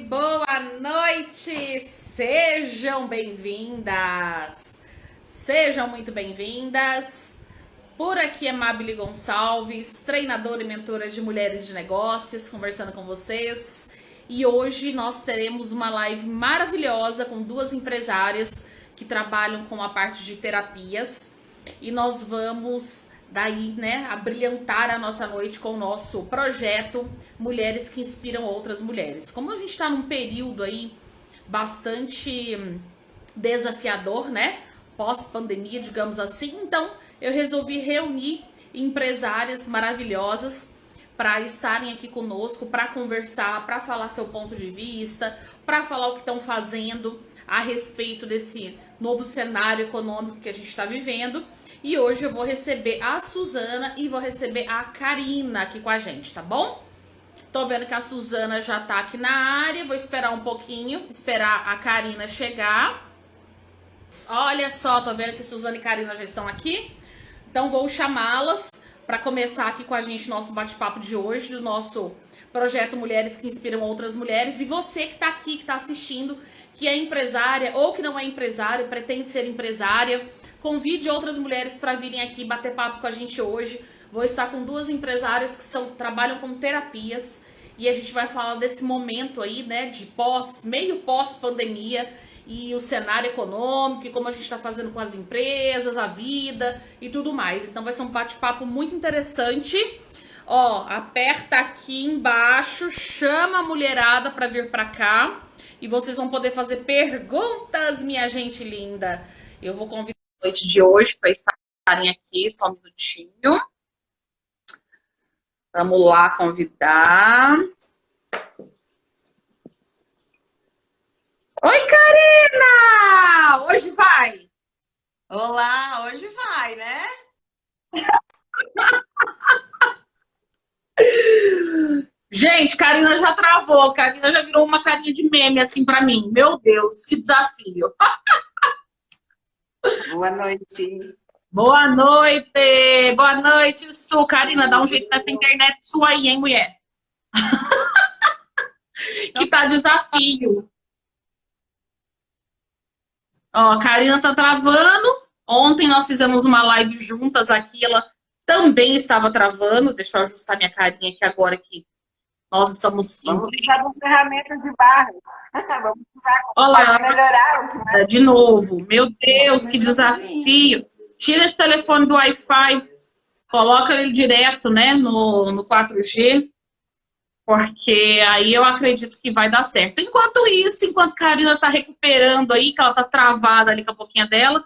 boa noite! Sejam bem-vindas! Sejam muito bem-vindas! Por aqui é Mabile Gonçalves, treinadora e mentora de mulheres de negócios, conversando com vocês. E hoje nós teremos uma live maravilhosa com duas empresárias que trabalham com a parte de terapias. E nós vamos daí, né, abrilhantar a nossa noite com o nosso projeto Mulheres que Inspiram Outras Mulheres. Como a gente está num período aí bastante desafiador, né, pós-pandemia, digamos assim, então eu resolvi reunir empresárias maravilhosas para estarem aqui conosco, para conversar, para falar seu ponto de vista, para falar o que estão fazendo a respeito desse novo cenário econômico que a gente está vivendo. E hoje eu vou receber a Suzana e vou receber a Karina aqui com a gente, tá bom? Tô vendo que a Suzana já tá aqui na área, vou esperar um pouquinho, esperar a Karina chegar. Olha só, tô vendo que Suzana e Karina já estão aqui. Então vou chamá-las para começar aqui com a gente nosso bate-papo de hoje, do nosso projeto Mulheres que Inspiram Outras Mulheres. E você que tá aqui, que tá assistindo, que é empresária ou que não é empresária, pretende ser empresária, convide outras mulheres para virem aqui bater papo com a gente hoje. Vou estar com duas empresárias que trabalham com terapias e a gente vai falar desse momento aí, né, de meio pós-pandemia e o cenário econômico e como a gente está fazendo com as empresas, a vida e tudo mais. Então vai ser um bate-papo muito interessante. Ó, aperta aqui embaixo, chama a mulherada para vir para cá e vocês vão poder fazer perguntas, minha gente linda. Eu vou convidar a noite de hoje para estarem aqui, só um minutinho. Vamos lá convidar. Oi, Karina! Hoje vai? Olá, hoje vai, né? Gente, Karina já travou. Karina já virou uma carinha de meme assim pra mim. Meu Deus, que desafio. Boa noite. Boa noite! Boa noite, Su. Karina, dá um jeito nessa internet sua aí, hein, mulher? Que tá desafio. Ó, a Karina tá travando. Ontem nós fizemos uma live juntas aqui, ela também estava travando. Deixa eu ajustar minha carinha aqui agora que nós estamos sim. Vamos usar as ferramentas de barras. Vamos usar Olá, para melhorar o que mais. de novo. Meu Deus, que desafio. Tira esse telefone do Wi-Fi, coloca ele direto, né, no 4G, porque aí eu acredito que vai dar certo. Enquanto isso, enquanto a Karina tá recuperando aí, que ela tá travada ali com a boquinha dela,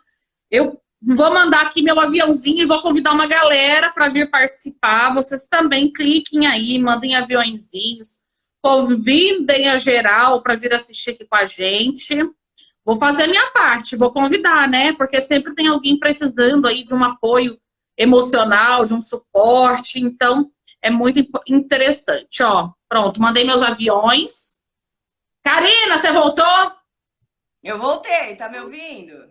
eu vou mandar aqui meu aviãozinho e vou convidar uma galera para vir participar. Vocês também cliquem aí, mandem aviãozinhos, convidem a geral para vir assistir aqui com a gente. Vou fazer a minha parte, vou convidar, né? Porque sempre tem alguém precisando aí de um apoio emocional, de um suporte. Então, é muito interessante, ó. Pronto, mandei meus aviões. Karina, você voltou? Eu voltei, tá me ouvindo?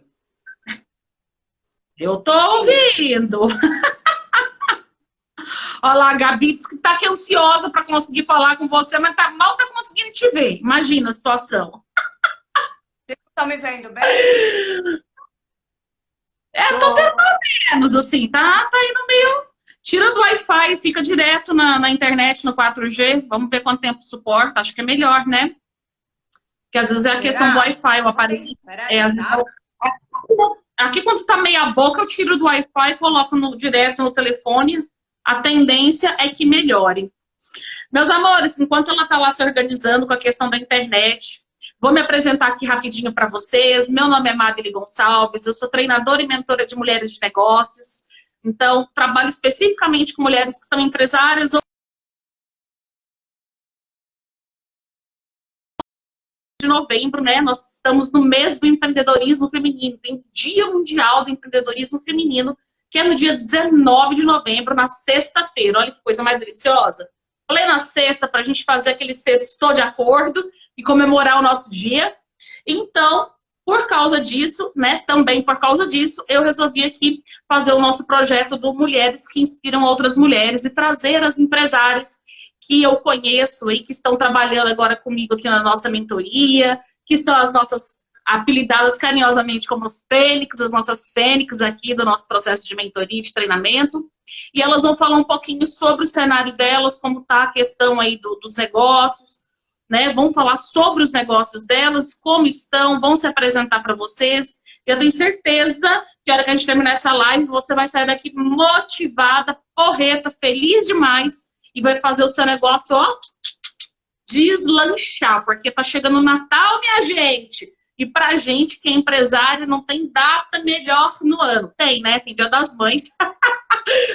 Eu tô ouvindo. Olha lá, a Gabi disse que tá aqui ansiosa para conseguir falar com você, mas mal tá conseguindo te ver. Imagina a situação. Vocês estão me vendo bem? Tô vendo mais ou menos, assim, tá indo meio... Tira do Wi-Fi e fica direto na internet, no 4G. Vamos ver quanto tempo suporta. Acho que é melhor, né? Porque às vezes é a questão do Wi-Fi, o aparelho... Aqui, quando tá meia boca, eu tiro do Wi-Fi e coloco direto no telefone. A tendência é que melhore. Meus amores, enquanto ela tá lá se organizando com a questão da internet, vou me apresentar aqui rapidinho para vocês. Meu nome é Mabile Gonçalves, eu sou treinadora e mentora de mulheres de negócios. Então, trabalho especificamente com mulheres que são empresárias ou de novembro, né? Nós estamos no mês do empreendedorismo feminino. Tem o Dia Mundial do Empreendedorismo Feminino, que é no dia 19 de novembro, na sexta-feira. Olha que coisa mais deliciosa. Plena sexta, para a gente fazer aquele sexto de acordo e comemorar o nosso dia. Então, por causa disso, né, também por causa disso, eu resolvi aqui fazer o nosso projeto do Mulheres que Inspiram Outras Mulheres e trazer as empresárias que eu conheço e que estão trabalhando agora comigo aqui na nossa mentoria, que são as nossas apelidadas carinhosamente como Fênix, as nossas Fênix aqui do nosso processo de mentoria e de treinamento. E elas vão falar um pouquinho sobre o cenário delas, como está a questão aí dos negócios, né? Vão falar sobre os negócios delas, como estão, vão se apresentar para vocês. Eu tenho certeza que a hora que a gente terminar essa live, você vai sair daqui motivada, porreta, feliz demais e vai fazer o seu negócio, ó, deslanchar, porque tá chegando o Natal, minha gente. E pra gente que é empresário, não tem data melhor no ano. Tem, né? Tem Dia das Mães.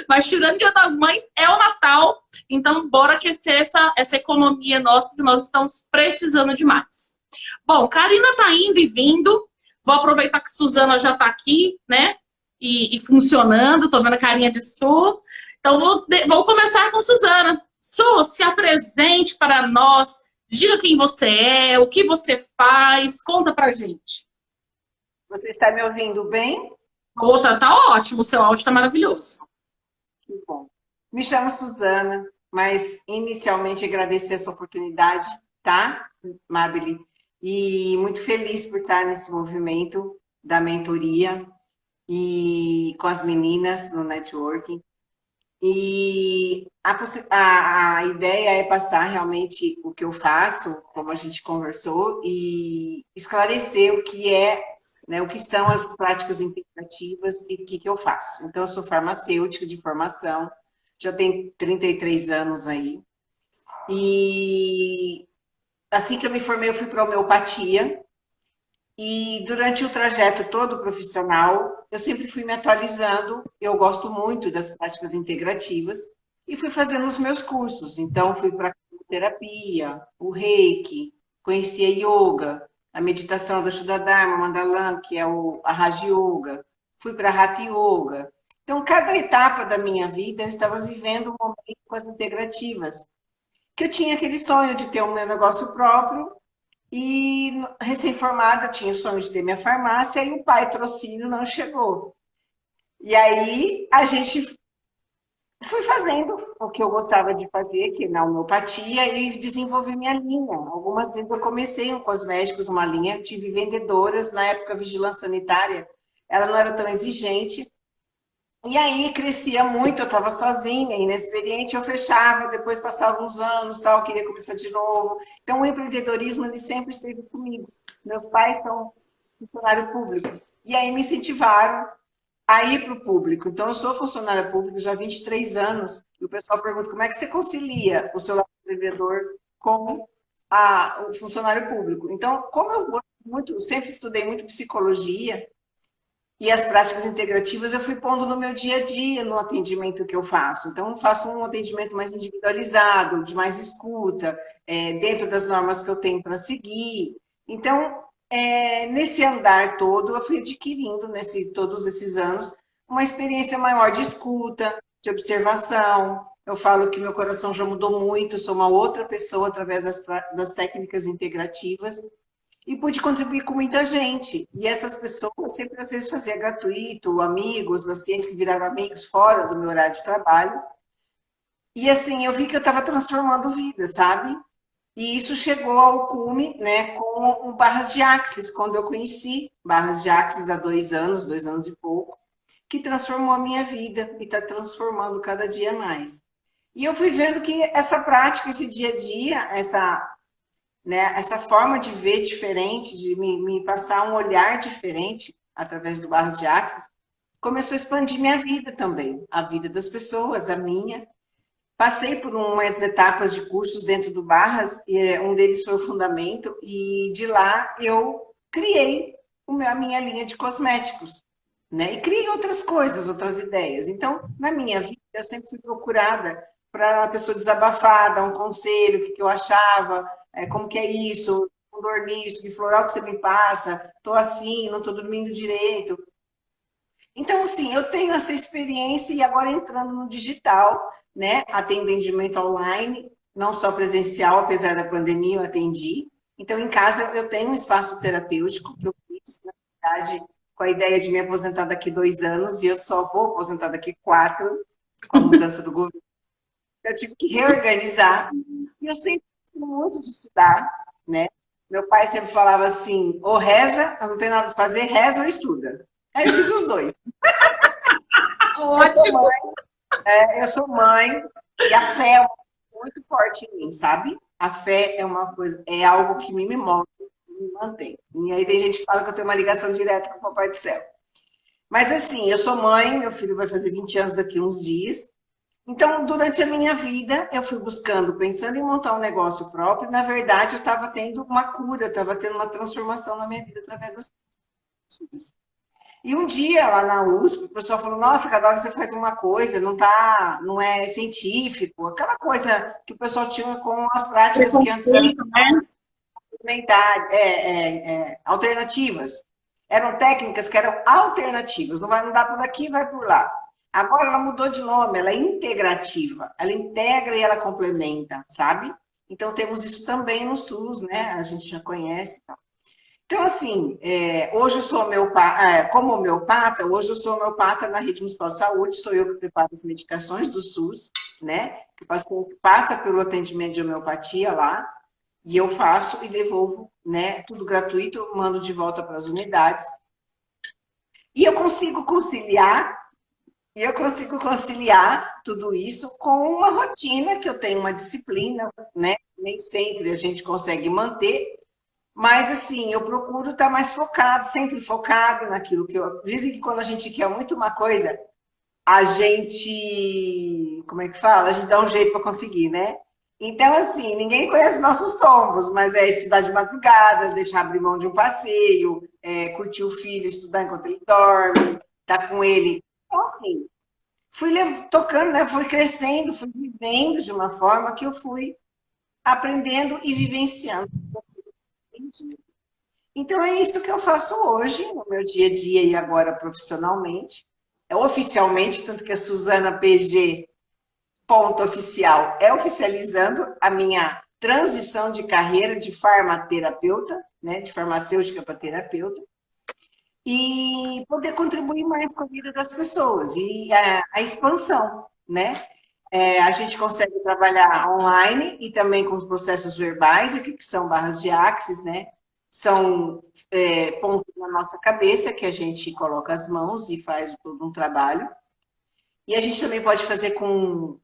Mas tirando Dia das Mães, é o Natal. Então, bora aquecer essa economia nossa que nós estamos precisando demais. Bom, Karina tá indo e vindo. Vou aproveitar que Suzana já tá aqui, né? E funcionando. Tô vendo a carinha de Su. Então, vou começar com Suzana. Su, se apresente para nós. Diga quem você é, o que você faz, conta pra gente. Você está me ouvindo bem? Tá ótimo, o seu áudio tá maravilhoso. Que bom. Me chamo Suzana, mas inicialmente agradecer essa oportunidade, tá, Mabile? E muito feliz por estar nesse movimento da mentoria e com as meninas no networking. E a ideia é passar realmente o que eu faço, como a gente conversou, e esclarecer o que é, né, o que são as práticas integrativas e o que eu faço. Então, eu sou farmacêutica de formação, já tenho 33 anos aí. E assim que eu me formei, eu fui para a homeopatia. E durante o trajeto todo profissional, eu sempre fui me atualizando. Eu gosto muito das práticas integrativas e fui fazendo os meus cursos. Então, fui para a terapia, o Reiki, conheci a yoga, a meditação do Shuddha Dharma, Mandalam, que é a Raja Yoga. Fui para a Hatha Yoga. Então, cada etapa da minha vida, eu estava vivendo um momento com as integrativas. Que eu tinha aquele sonho de ter um meu negócio próprio. E recém-formada, tinha o sonho de ter minha farmácia e o pai trocínio não chegou. E aí a gente foi fazendo o que eu gostava de fazer, que na homeopatia, e desenvolvi minha linha. Algumas vezes eu comecei em cosméticos, uma linha, tive vendedoras, na época a vigilância sanitária, ela não era tão exigente. E aí crescia muito, eu estava sozinha, inexperiente, eu fechava, depois passava uns anos, tal, queria começar de novo. Então o empreendedorismo ele sempre esteve comigo. Meus pais são funcionário público e aí me incentivaram a ir para o público. Então eu sou funcionária pública já há 23 anos e o pessoal pergunta como é que você concilia o seu lado empreendedor com o funcionário público. Então, como eu gosto muito, sempre estudei muito psicologia, e as práticas integrativas eu fui pondo no meu dia a dia, no atendimento que eu faço. Então, eu faço um atendimento mais individualizado, de mais escuta, dentro das normas que eu tenho para seguir. Então, nesse andar todo, eu fui adquirindo, todos esses anos, uma experiência maior de escuta, de observação. Eu falo que meu coração já mudou muito, sou uma outra pessoa através das técnicas integrativas. E pude contribuir com muita gente. E essas pessoas sempre, às vezes, fazia gratuito, amigos, pacientes que viraram amigos fora do meu horário de trabalho. E, assim, eu vi que eu estava transformando vidas, sabe? E isso chegou ao cume, né, com o Barras de Axis, quando eu conheci Barras de Axis há 2 anos e pouco, que transformou a minha vida e está transformando cada dia mais. E eu fui vendo que essa prática, esse dia a dia, essa forma de ver diferente, de me passar um olhar diferente através do Barras de Axis, começou a expandir minha vida também, a vida das pessoas, a minha. Passei por umas etapas de cursos dentro do Barras, e um deles foi o Fundamento, e de lá eu criei a minha linha de cosméticos, né? E criei outras coisas, outras ideias. Então, na minha vida, eu sempre fui procurada para a pessoa desabafar, dar um conselho, o que eu achava, como que é isso, com dor nisso, que floral que você me passa, estou assim, não estou dormindo direito. Então, assim, eu tenho essa experiência e agora entrando no digital, né, atendimento online, não só presencial, apesar da pandemia eu atendi. Então, em casa eu tenho um espaço terapêutico que eu fiz, na verdade, com a ideia de me aposentar daqui 2 anos e eu só vou aposentar daqui 4, com a mudança do governo. Eu tive que reorganizar. E eu sempre gostei muito de estudar, né? Meu pai sempre falava assim, ou reza, eu não tenho nada para fazer, reza ou estuda. Aí eu fiz os dois. Ótimo! Eu sou mãe e a fé é muito forte em mim, sabe? A fé é uma coisa, é algo que me move, me mantém. E aí tem gente que fala que eu tenho uma ligação direta com o Papai do Céu. Mas assim, eu sou mãe, meu filho vai fazer 20 anos daqui a uns dias. Então, durante a minha vida, eu fui buscando, pensando em montar um negócio próprio. Na verdade, eu estava tendo uma cura, eu estava tendo uma transformação na minha vida através das coisas. E um dia, lá na USP, o pessoal falou, nossa, cada hora você faz uma coisa, não é científico. Aquela coisa que o pessoal tinha com as práticas que antes eram alternativas. Eram técnicas que eram alternativas. Não dá por aqui, vai por lá. Agora ela mudou de nome, ela é integrativa. Ela integra e ela complementa, sabe? Então temos isso também no SUS, né? A gente já conhece. Então, assim, hoje eu sou homeopata, como homeopata, hoje eu sou homeopata na Rede Municipal de Saúde, sou eu que preparo as medicações do SUS, né? Que o paciente passa pelo atendimento de homeopatia lá, e eu faço e devolvo, né? Tudo gratuito, mando de volta para as unidades. E eu consigo conciliar tudo isso com uma rotina, que eu tenho uma disciplina, né? Nem sempre a gente consegue manter, mas assim, eu procuro estar mais focado, sempre focado naquilo que eu. Dizem que quando a gente quer muito uma coisa, a gente. Como é que fala? A gente dá um jeito para conseguir, né? Então, assim, ninguém conhece nossos tombos, mas é estudar de madrugada, deixar abrir mão de um passeio, curtir o filho, estudar enquanto ele dorme, estar com ele. Então, assim, fui tocando, né? Fui crescendo, fui vivendo de uma forma que eu fui aprendendo e vivenciando. Então é isso que eu faço hoje, no meu dia a dia e agora profissionalmente. Oficialmente, tanto que a Suzana PG, ponto oficial, é oficializando a minha transição de carreira de farmaterapeuta, né, de farmacêutica para terapeuta, e poder contribuir mais com a vida das pessoas e a expansão, né? A gente consegue trabalhar online e também com os processos verbais, o que são barras de axis, né? São pontos na nossa cabeça que a gente coloca as mãos e faz todo um trabalho. E a gente também pode fazer com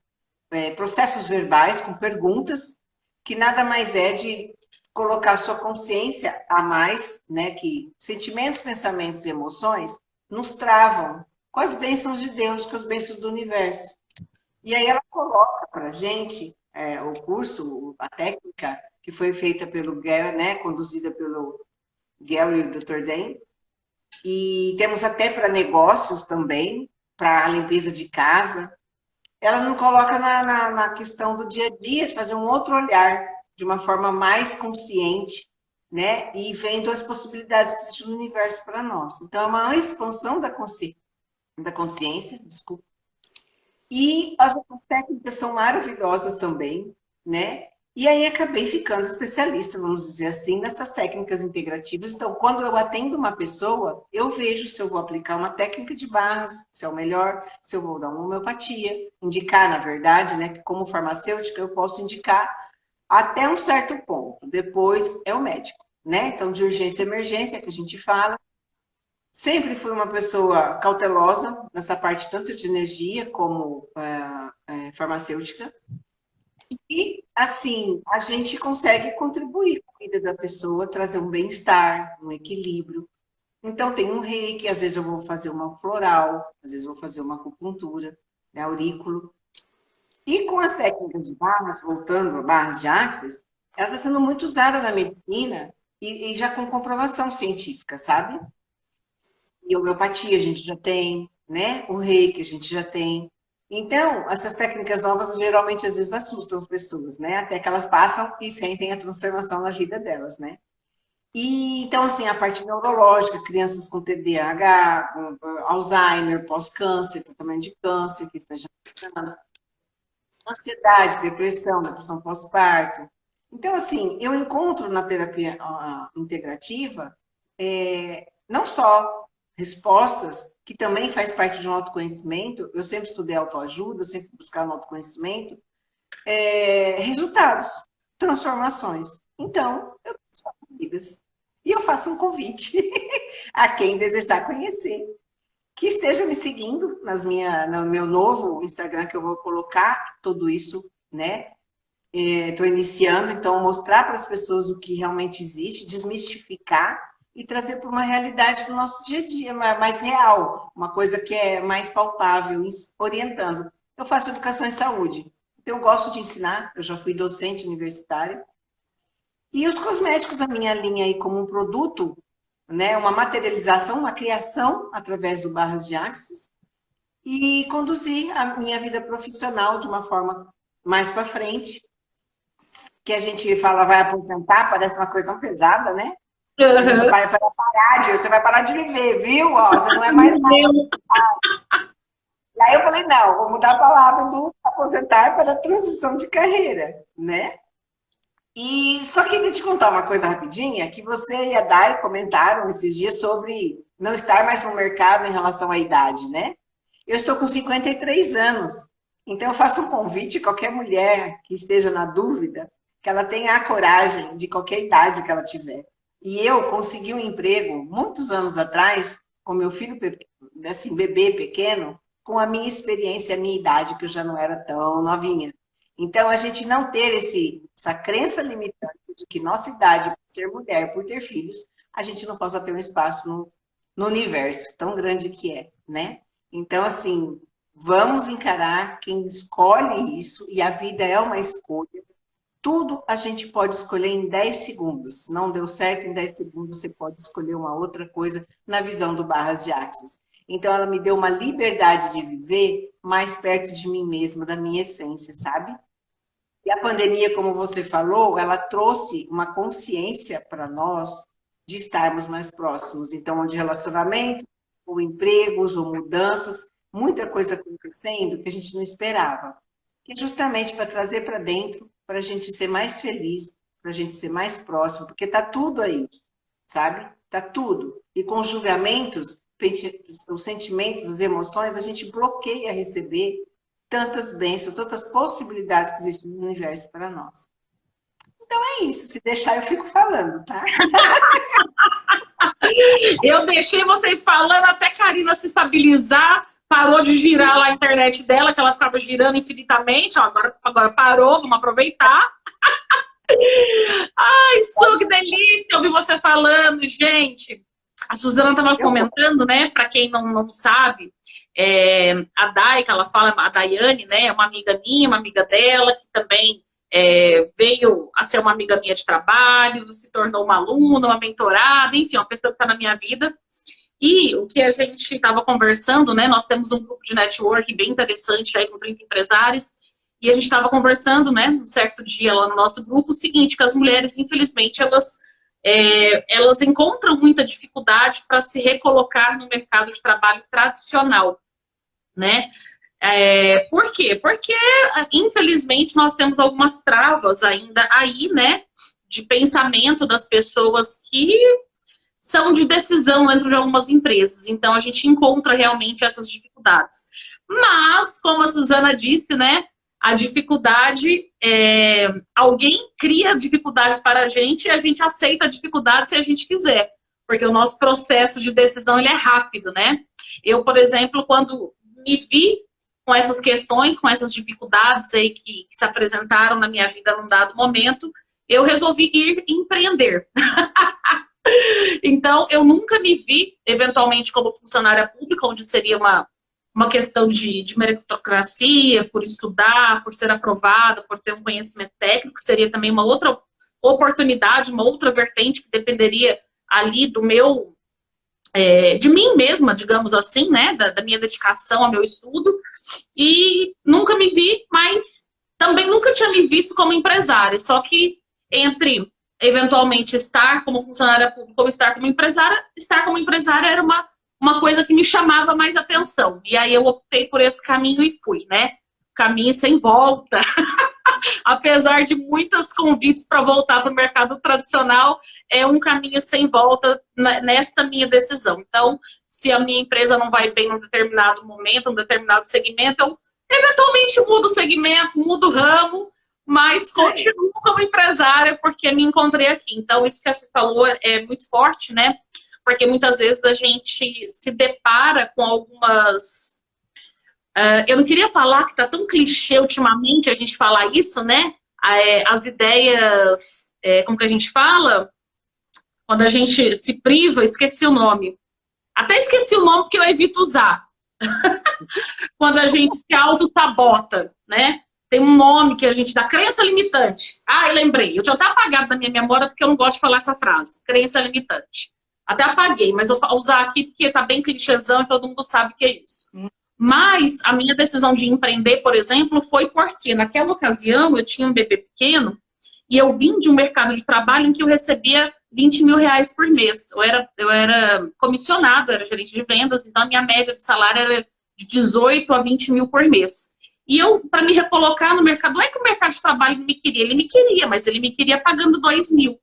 processos verbais, com perguntas, que nada mais é de colocar sua consciência a mais, né? Que sentimentos, pensamentos e emoções nos travam com as bênçãos de Deus, com as bênçãos do universo. E aí ela coloca para a gente o curso, a técnica que foi feita pelo Gary, né, conduzida pelo Gary e o Dr. Dan. E temos até para negócios também, para a limpeza de casa. Ela não coloca na questão do dia a dia, de fazer um outro olhar, de uma forma mais consciente, né, e vendo as possibilidades que existem no universo para nós. Então, é uma expansão da consciência, desculpa. E as outras técnicas são maravilhosas também, né? E aí acabei ficando especialista, vamos dizer assim, nessas técnicas integrativas. Então, quando eu atendo uma pessoa, eu vejo se eu vou aplicar uma técnica de barras, se é o melhor, se eu vou dar uma homeopatia, indicar, na verdade, né? Que como farmacêutica eu posso indicar até um certo ponto. Depois é o médico, né? Então, de urgência e emergência, que a gente fala. Sempre fui uma pessoa cautelosa nessa parte, tanto de energia como farmacêutica. E, assim, a gente consegue contribuir com a vida da pessoa, trazer um bem-estar, um equilíbrio. Então, tem um reiki, às vezes eu vou fazer uma floral, às vezes eu vou fazer uma acupuntura, né, aurículo. E com as técnicas de barras, voltando a barras de axis, ela está sendo muito usada na medicina e já com comprovação científica, sabe? E homeopatia a gente já tem, né? O reiki a gente já tem. Então, essas técnicas novas geralmente às vezes assustam as pessoas, né? Até que elas passam e sentem a transformação na vida delas, né? E então, assim, a parte neurológica, crianças com TDAH, com Alzheimer, pós-câncer, tratamento de câncer, que está já estudando, ansiedade, depressão pós-parto. Então, assim, eu encontro na terapia integrativa não só respostas, que também faz parte de um autoconhecimento, eu sempre estudei autoajuda, sempre buscar no autoconhecimento, resultados, transformações. Então, eu faço vidas. E eu faço um convite a quem desejar conhecer, que esteja me seguindo no meu novo Instagram, que eu vou colocar tudo isso, né? Estou iniciando, então, mostrar para as pessoas o que realmente existe, desmistificar e trazer para uma realidade do nosso dia a dia, mais real, uma coisa que é mais palpável, orientando. Eu faço educação em saúde, então eu gosto de ensinar, eu já fui docente universitária. E os cosméticos, a minha linha aí como um produto, né, uma materialização, uma criação através do Barras de Axis, e conduzir a minha vida profissional de uma forma mais para frente, que a gente fala vai aposentar, parece uma coisa tão pesada, né? Uhum. Você vai parar de viver, viu? Ó, você não é mais nada. E aí eu falei, não, vou mudar a palavra do aposentar para a transição de carreira, né? E só queria te contar uma coisa rapidinha, que você e a Dai comentaram esses dias sobre não estar mais no mercado em relação à idade, né? Eu estou com 53 anos, então eu faço um convite a qualquer mulher que esteja na dúvida, que ela tenha a coragem de qualquer idade que ela tiver. E eu consegui um emprego muitos anos atrás, com meu filho, assim, bebê pequeno, com a minha experiência, a minha idade, que eu já não era tão novinha. Então, a gente não ter essa crença limitante de que nossa idade, por ser mulher, por ter filhos, a gente não possa ter um espaço no universo tão grande que é, né? Então, assim, vamos encarar quem escolhe isso, e a vida é uma escolha. Tudo a gente pode escolher em 10 segundos. Não deu certo, em 10 segundos você pode escolher uma outra coisa na visão do Barras de Axis. Então, ela me deu uma liberdade de viver mais perto de mim mesma, da minha essência, sabe? E a pandemia, como você falou, ela trouxe uma consciência para nós de estarmos mais próximos. Então, de relacionamento, ou empregos, ou mudanças, muita coisa acontecendo que a gente não esperava. Que é justamente para trazer para dentro, para a gente ser mais feliz, para a gente ser mais próximo, porque está tudo aí, sabe? Está tudo. E com os julgamentos, os sentimentos, as emoções, a gente bloqueia a receber tantas bênçãos, tantas possibilidades que existem no universo para nós. Então é isso, se deixar eu fico falando, tá? Eu deixei você falando até a Karina se estabilizar, parou de girar lá a internet dela, que ela estava girando infinitamente, ó, agora parou, vamos aproveitar. Ai, Su, que delícia ouvir você falando, gente. A Suzana estava comentando, né, para quem não sabe, a Dai, que ela fala, a Daiane, né, é uma amiga minha, uma amiga dela, que também veio a ser uma amiga minha de trabalho, se tornou uma aluna, uma mentorada, enfim, uma pessoa que está na minha vida. E o que a gente estava conversando, né, nós temos um grupo de network bem interessante aí com 30 empresários, e a gente estava conversando, né, um certo dia lá no nosso grupo, o seguinte, que as mulheres, infelizmente, elas encontram muita dificuldade para se recolocar no mercado de trabalho tradicional, né? Por quê? Porque, infelizmente, nós temos algumas travas ainda aí, né, de pensamento das pessoas que são de decisão dentro de algumas empresas. Então, a gente encontra realmente essas dificuldades. Mas, como a Suzana disse, né, a dificuldade, alguém cria dificuldade para a gente e a gente aceita a dificuldade se a gente quiser. Porque o nosso processo de decisão, ele é rápido, né? Eu, por exemplo, quando me vi com essas questões, com essas dificuldades aí que se apresentaram na minha vida num dado momento, eu resolvi ir empreender. Então, eu nunca me vi, eventualmente, como funcionária pública, onde seria uma questão de meritocracia, por estudar, por ser aprovada, por ter um conhecimento técnico, seria também uma outra oportunidade, uma outra vertente que dependeria ali do meu, de mim mesma, digamos assim, né, da minha dedicação ao meu estudo, e nunca me vi, mas também nunca tinha me visto como empresária, só que entre eventualmente estar como funcionária pública ou estar como empresária era uma coisa que me chamava mais atenção. E aí eu optei por esse caminho e fui, né? Caminho sem volta. Apesar de muitos convites para voltar para o mercado tradicional, é um caminho sem volta nesta minha decisão. Então, se a minha empresa não vai bem num determinado momento, num determinado segmento, eu eventualmente mudo o segmento, mudo o ramo, mas continuo como empresária porque me encontrei aqui. Então, isso que você falou é muito forte, né? Porque muitas vezes a gente se depara com algumas... eu não queria falar que tá tão clichê ultimamente a gente falar isso, né? As ideias, como que a gente fala? Quando a gente se priva, esqueci o nome. Até esqueci o nome porque eu evito usar. Quando a gente se auto-sabota, né? Tem um nome que a gente dá, crença limitante. Ah, eu lembrei. Eu tinha até apagado da minha memória porque eu não gosto de falar essa frase. Crença limitante. Até apaguei, mas eu vou usar aqui porque tá bem clichêzão e todo mundo sabe o que é isso. Mas a minha decisão de empreender, por exemplo, foi porque naquela ocasião eu tinha um bebê pequeno e eu vim de um mercado de trabalho em que eu recebia 20 mil reais por mês. Eu era comissionado, eu era gerente de vendas, então a minha média de salário era de 18 a 20 mil por mês. E eu, para me recolocar no mercado, não é que o mercado de trabalho me queria, ele me queria, mas ele me queria pagando 2 mil.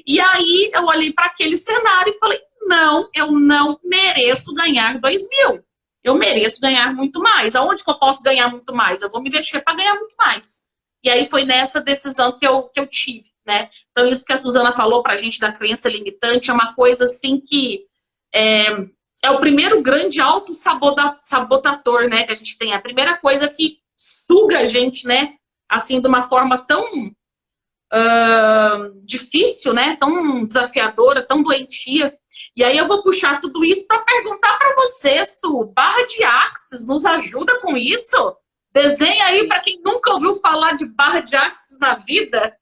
E aí eu olhei para aquele cenário e falei, não, eu não mereço ganhar 2 mil. Eu mereço ganhar muito mais. Aonde que eu posso ganhar muito mais? Eu vou me investir para ganhar muito mais. E aí foi nessa decisão que eu tive, né? Então isso que a Suzana falou pra gente da crença limitante é uma coisa assim que é o primeiro grande autossabotador, né, que a gente tem. A primeira coisa que suga a gente, né, assim, de uma forma tão difícil, né, tão desafiadora, tão doentia. E aí eu vou puxar tudo isso para perguntar para você, Su, barra de Axis, nos ajuda com isso? Desenha aí para quem nunca ouviu falar de barra de Axis na vida.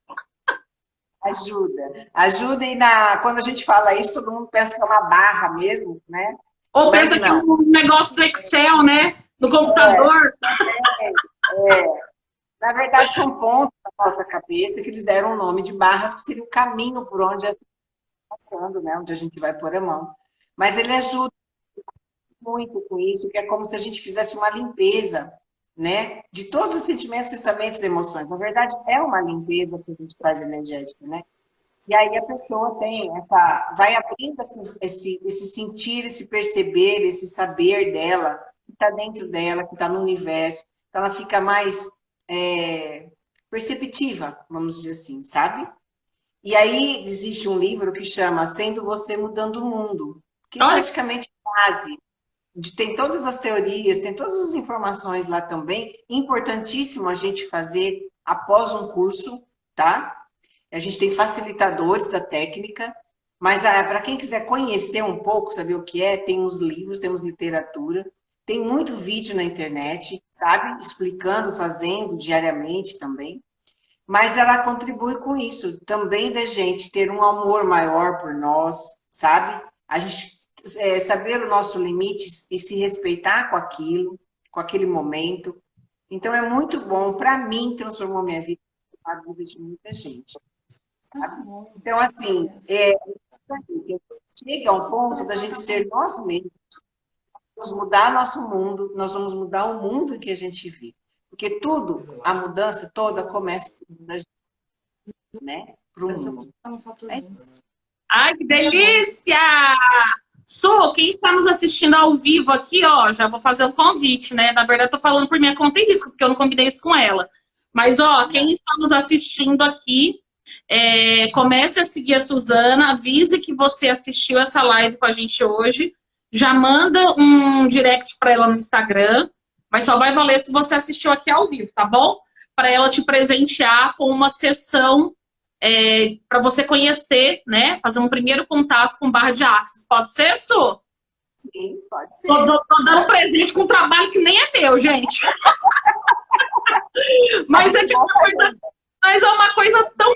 Ajuda. Ajuda e quando a gente fala isso, todo mundo pensa que é uma barra mesmo, né? Ou pensa que é um negócio do Excel, né? Do computador. Na verdade, são pontos na nossa cabeça que eles deram o nome de barras, que seria o caminho por onde está passando, né? Onde a gente vai pôr a mão. Mas ele ajuda muito com isso, que é como se a gente fizesse uma limpeza, né? De todos os sentimentos, pensamentos e emoções. Na verdade, é uma limpeza que a gente traz energética, né? E aí a pessoa vai abrindo esse sentir, esse perceber, esse saber dela, que está dentro dela, que está no universo. Então ela fica mais perceptiva, vamos dizer assim, sabe? E aí existe um livro que chama Sendo Você Mudando o Mundo, que é praticamente base. Tem todas as teorias, tem todas as informações lá também. Importantíssimo a gente fazer após um curso, tá? A gente tem facilitadores da técnica, mas para quem quiser conhecer um pouco, saber o que é, tem uns livros, temos literatura, tem muito vídeo na internet, sabe? Explicando, fazendo diariamente também. Mas ela contribui com isso, também da gente ter um amor maior por nós, sabe? A gente saber o nosso limite e se respeitar com aquilo, com aquele momento. Então, é muito bom, para mim, transformou minha vida, a vida de muita gente. Sabe? Então, assim, chega a um ponto da gente ser nós mesmos, vamos mudar nosso mundo, nós vamos mudar o mundo em que a gente vive. Porque tudo, a mudança toda começa da gente, né? Para o mundo. Ai, que delícia! Su, quem está nos assistindo ao vivo aqui, ó, já vou fazer um convite, né? Na verdade, eu tô falando por minha conta e risco, porque eu não combinei isso com ela. Mas, ó, quem está nos assistindo aqui, comece a seguir a Suzana, avise que você assistiu essa live com a gente hoje, já manda um direct para ela no Instagram, mas só vai valer se você assistiu aqui ao vivo, tá bom? Para ela te presentear com uma sessão para você conhecer, né? Fazer um primeiro contato com barra de Axis. Pode ser, Su? Sim, pode ser. Tô dando presente com um trabalho que nem é meu, gente. Mas é uma coisa tão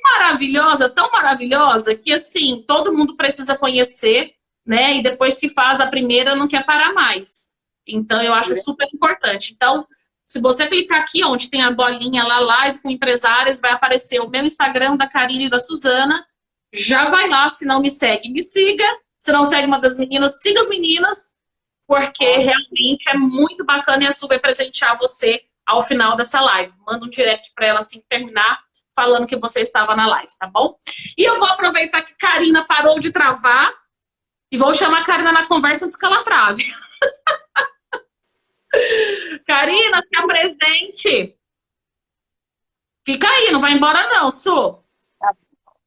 maravilhosa, que assim, todo mundo precisa conhecer, né? E depois que faz a primeira, não quer parar mais. Então, eu acho super importante. Então, se você clicar aqui, onde tem a bolinha lá, live com empresários, vai aparecer o meu Instagram, da Karine e da Suzana. Já vai lá, se não me segue, me siga. Se não segue uma das meninas, siga as meninas, porque realmente é muito bacana e a Su vai presentear você ao final dessa live. Manda um direct para ela assim que terminar, falando que você estava na live, tá bom? E eu vou aproveitar que Karina parou de travar e vou chamar a Karina na conversa antes que ela trave. Karina, se apresente. Fica aí, não vai embora não, Su.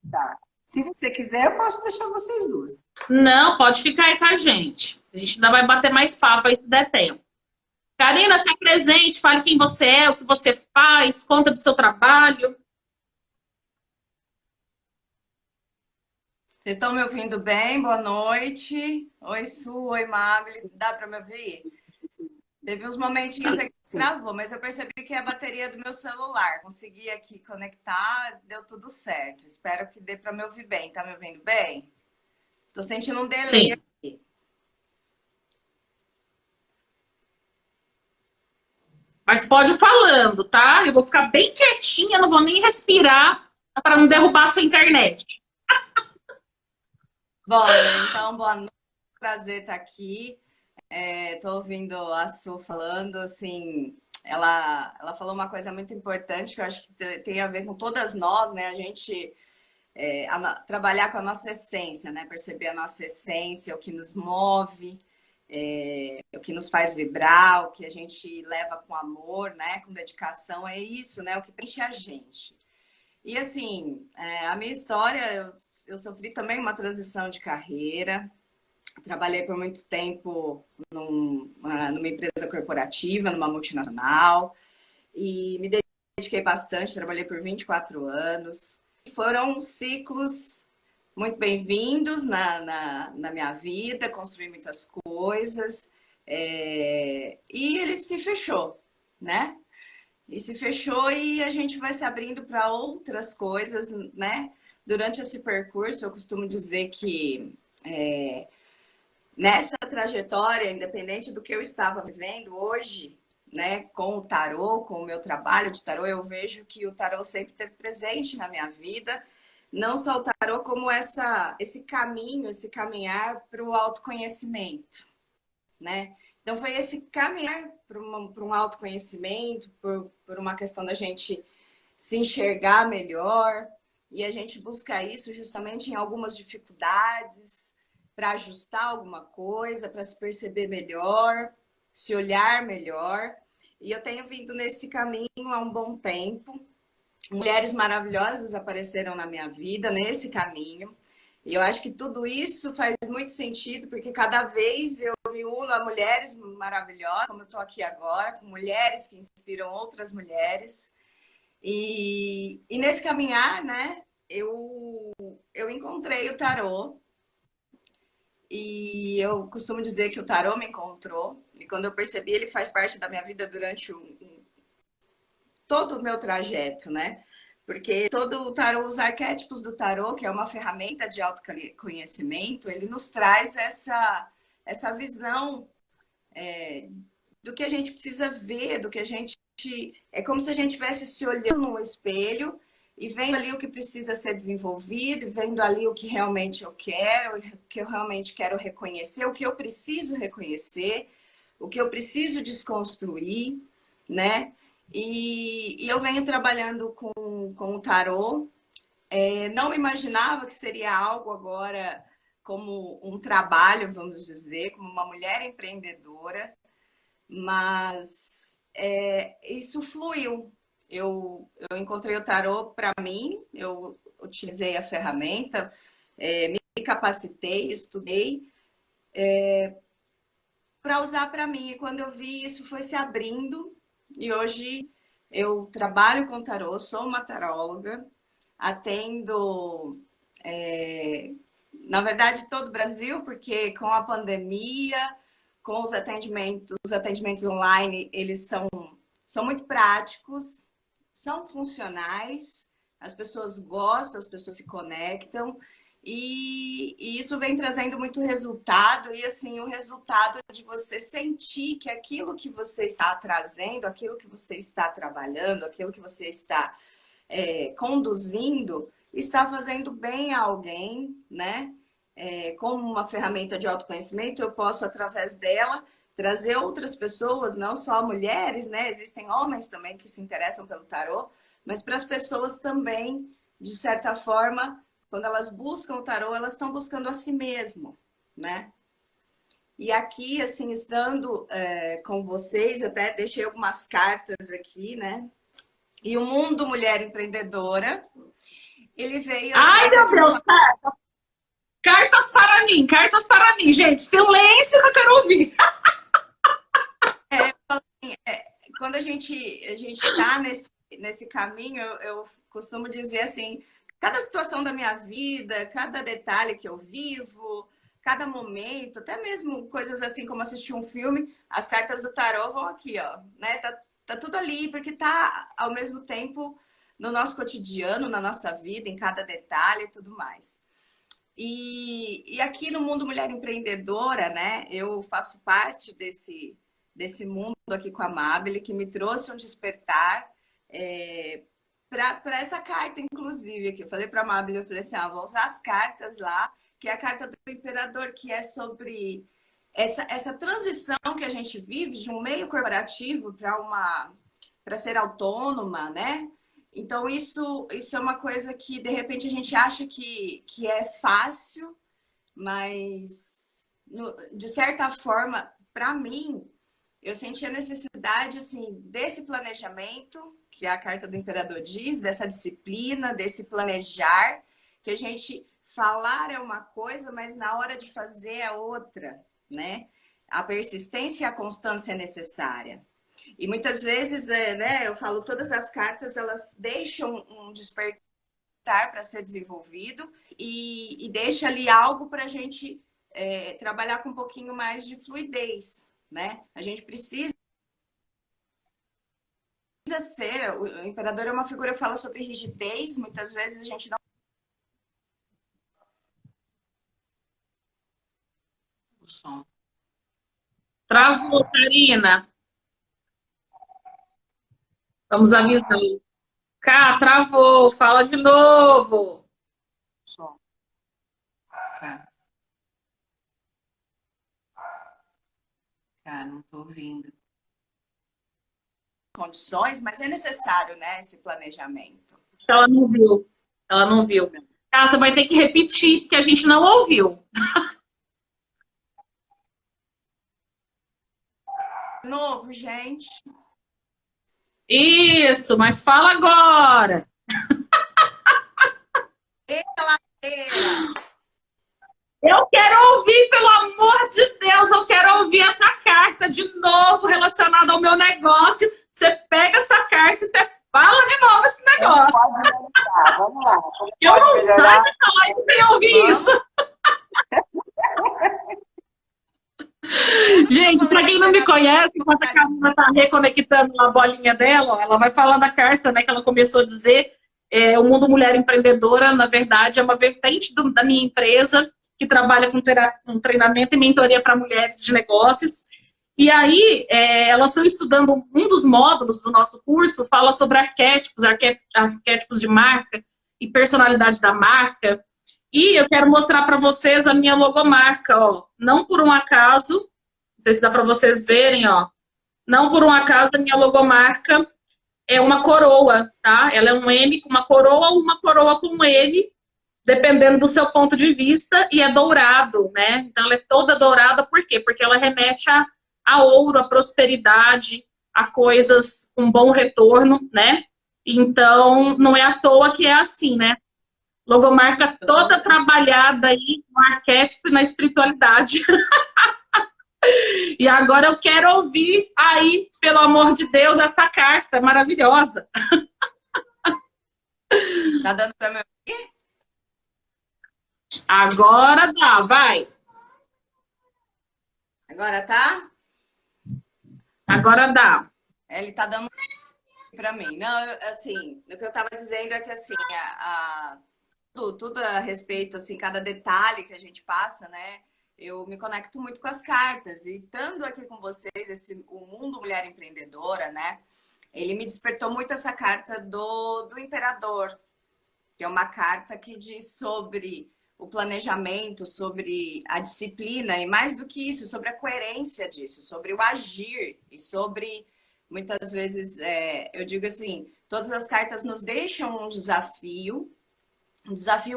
Tá. Se você quiser, eu posso deixar vocês duas. Não, pode ficar aí com a gente. A gente ainda vai bater mais papo aí se der tempo. Karina, se apresente, fale quem você é, o que você faz, conta do seu trabalho. Vocês estão me ouvindo bem? Boa noite. Oi, Su, oi, Mabel. Dá para me ouvir? Teve uns momentinhos aqui que travou, mas eu percebi que é a bateria do meu celular. Consegui aqui conectar, deu tudo certo. Espero que dê para me ouvir bem. Tá me ouvindo bem? Tô sentindo um delay Sim. aqui. Mas pode ir falando, tá? Eu vou ficar bem quietinha, não vou nem respirar para não derrubar a sua internet. Bom, então, boa noite. Prazer estar aqui. Tô ouvindo a Su falando, assim, ela falou uma coisa muito importante que eu acho que tem a ver com todas nós, né? A gente trabalhar com a nossa essência, né? Perceber a nossa essência, o que nos move, o que nos faz vibrar, o que a gente leva com amor, né? Com dedicação, é isso, né? O que preenche a gente. E assim, a minha história, eu sofri também uma transição de carreira. Trabalhei por muito tempo numa empresa corporativa, numa multinacional, e me dediquei bastante, trabalhei por 24 anos. Foram ciclos muito bem-vindos na minha vida, construí muitas coisas, e ele se fechou, né? E se fechou e a gente vai se abrindo para outras coisas, né? Durante esse percurso, eu costumo dizer que nessa trajetória, independente do que eu estava vivendo hoje, né, com o tarô, com o meu trabalho de tarô, eu vejo que o tarô sempre esteve presente na minha vida, não só o tarô, como esse caminho, esse caminhar para o autoconhecimento, né? Então, foi esse caminhar para um autoconhecimento, por uma questão da gente se enxergar melhor, e a gente busca isso justamente em algumas dificuldades, para ajustar alguma coisa, para se perceber melhor, se olhar melhor. E eu tenho vindo nesse caminho há um bom tempo. Mulheres maravilhosas apareceram na minha vida nesse caminho. E eu acho que tudo isso faz muito sentido, porque cada vez eu me uno a mulheres maravilhosas, como eu estou aqui agora, com mulheres que inspiram outras mulheres. E nesse caminhar, né, eu encontrei o tarô. E eu costumo dizer que o tarô me encontrou. E quando eu percebi, ele faz parte da minha vida durante todo o meu trajeto, né? Porque todo o tarô, os arquétipos do tarô, que é uma ferramenta de autoconhecimento, ele nos traz essa visão do que a gente precisa ver, do que a gente... É como se a gente estivesse se olhando no espelho e vendo ali o que precisa ser desenvolvido, vendo ali o que realmente eu quero, o que eu realmente quero reconhecer, o que eu preciso reconhecer, o que eu preciso desconstruir, né? E eu venho trabalhando com o tarô. Não imaginava que seria algo agora como um trabalho, vamos dizer, como uma mulher empreendedora, mas isso fluiu. Eu encontrei o tarô para mim, eu utilizei a ferramenta, me capacitei, estudei para usar para mim. E quando eu vi, isso foi se abrindo. E hoje eu trabalho com tarô, sou uma taróloga, atendo, na verdade, todo o Brasil, porque com a pandemia, com os atendimentos online, eles são muito práticos, são funcionais, as pessoas gostam, as pessoas se conectam, e isso vem trazendo muito resultado, e assim, o resultado de você sentir que aquilo que você está trazendo, aquilo que você está trabalhando, aquilo que você está conduzindo, está fazendo bem a alguém, né? Como uma ferramenta de autoconhecimento, eu posso, através dela, trazer outras pessoas, não só mulheres, né? Existem homens também que se interessam pelo tarô, mas para as pessoas também, de certa forma, quando elas buscam o tarô, elas estão buscando a si mesmo, né? E aqui, assim, estando com vocês, até deixei algumas cartas aqui, né? E o Mundo Mulher Empreendedora, ele veio assim, Ai, meu Deus, cartas para mim, gente. Silêncio que eu quero ouvir. quando a gente está nesse caminho, eu costumo dizer assim, cada situação da minha vida, cada detalhe que eu vivo, cada momento, até mesmo coisas assim como assistir um filme, as cartas do tarô vão aqui, ó, né? Tá tudo ali, porque tá ao mesmo tempo no nosso cotidiano, na nossa vida, em cada detalhe e tudo mais. E aqui no Mundo Mulher Empreendedora, né? Eu faço parte desse mundo aqui com a Mabile, que me trouxe um despertar para essa carta, inclusive, que eu falei para a Mabile, eu falei assim, vou usar as cartas lá, que é a carta do Imperador, que é sobre essa transição que a gente vive de um meio corporativo para ser autônoma, né? Então, isso é uma coisa que, de repente, a gente acha que é fácil, mas, de certa forma, para mim, eu senti a necessidade, assim, desse planejamento, que a Carta do Imperador diz, dessa disciplina, desse planejar, que a gente falar é uma coisa, mas na hora de fazer é outra, né? A persistência e a constância é necessária. E muitas vezes, né, eu falo, todas as cartas, elas deixam um despertar para ser desenvolvido e deixa ali algo para a gente trabalhar com um pouquinho mais de fluidez, né? A gente precisa ser, o imperador é uma figura que fala sobre rigidez, muitas vezes a gente não... O som. Travou, Karina. Vamos avisar. Cá, travou. Fala de novo. O som. Tá. Tá, não tô ouvindo. condições, mas é necessário, né, esse planejamento. Ela não viu. Ela não viu. Tá, você vai ter que repetir, porque a gente não ouviu. De novo, gente. Isso, mas fala agora. Eita ladeira! Eu quero ouvir, pelo amor de Deus, eu quero ouvir essa carta de novo relacionada ao meu negócio. Você pega essa carta e você fala de novo esse negócio. Vamos lá. Eu não saio dessa live sem ouvir isso. Gente, para quem não me conhece, enquanto a Camila está reconectando a bolinha dela, ó, ela vai falar da carta, né, que ela começou a dizer. O Mundo Mulher Empreendedora, na verdade, é uma vertente da minha empresa que trabalha com treinamento e mentoria para mulheres de negócios. E aí, elas estão estudando um dos módulos do nosso curso, fala sobre arquétipos de marca e personalidade da marca. E eu quero mostrar para vocês a minha logomarca, ó. Não por um acaso, não sei se dá para vocês verem, ó. Não por um acaso a minha logomarca é uma coroa, tá? Ela é um M com uma coroa ou uma coroa com um N, dependendo do seu ponto de vista, e é dourado, né? Então ela é toda dourada, por quê? Porque ela remete a ouro, a prosperidade, a coisas com bom retorno, né? Então, não é à toa que é assim, né? Logomarca toda trabalhada aí no arquétipo e na espiritualidade. E agora eu quero ouvir aí, pelo amor de Deus, essa carta maravilhosa. Tá dando para me ouvir? Agora dá, vai. Agora tá? Agora dá. Ele tá dando para mim. Não, assim, o que eu tava dizendo é que assim, tudo a respeito, assim, cada detalhe que a gente passa, né? Eu me conecto muito com as cartas. E estando aqui com vocês, o Mundo Mulher Empreendedora, né? Ele me despertou muito essa carta do Imperador, que é uma carta que diz sobre o planejamento, sobre a disciplina e, mais do que isso, sobre a coerência disso, sobre o agir e sobre, muitas vezes, eu digo assim, todas as cartas nos deixam um desafio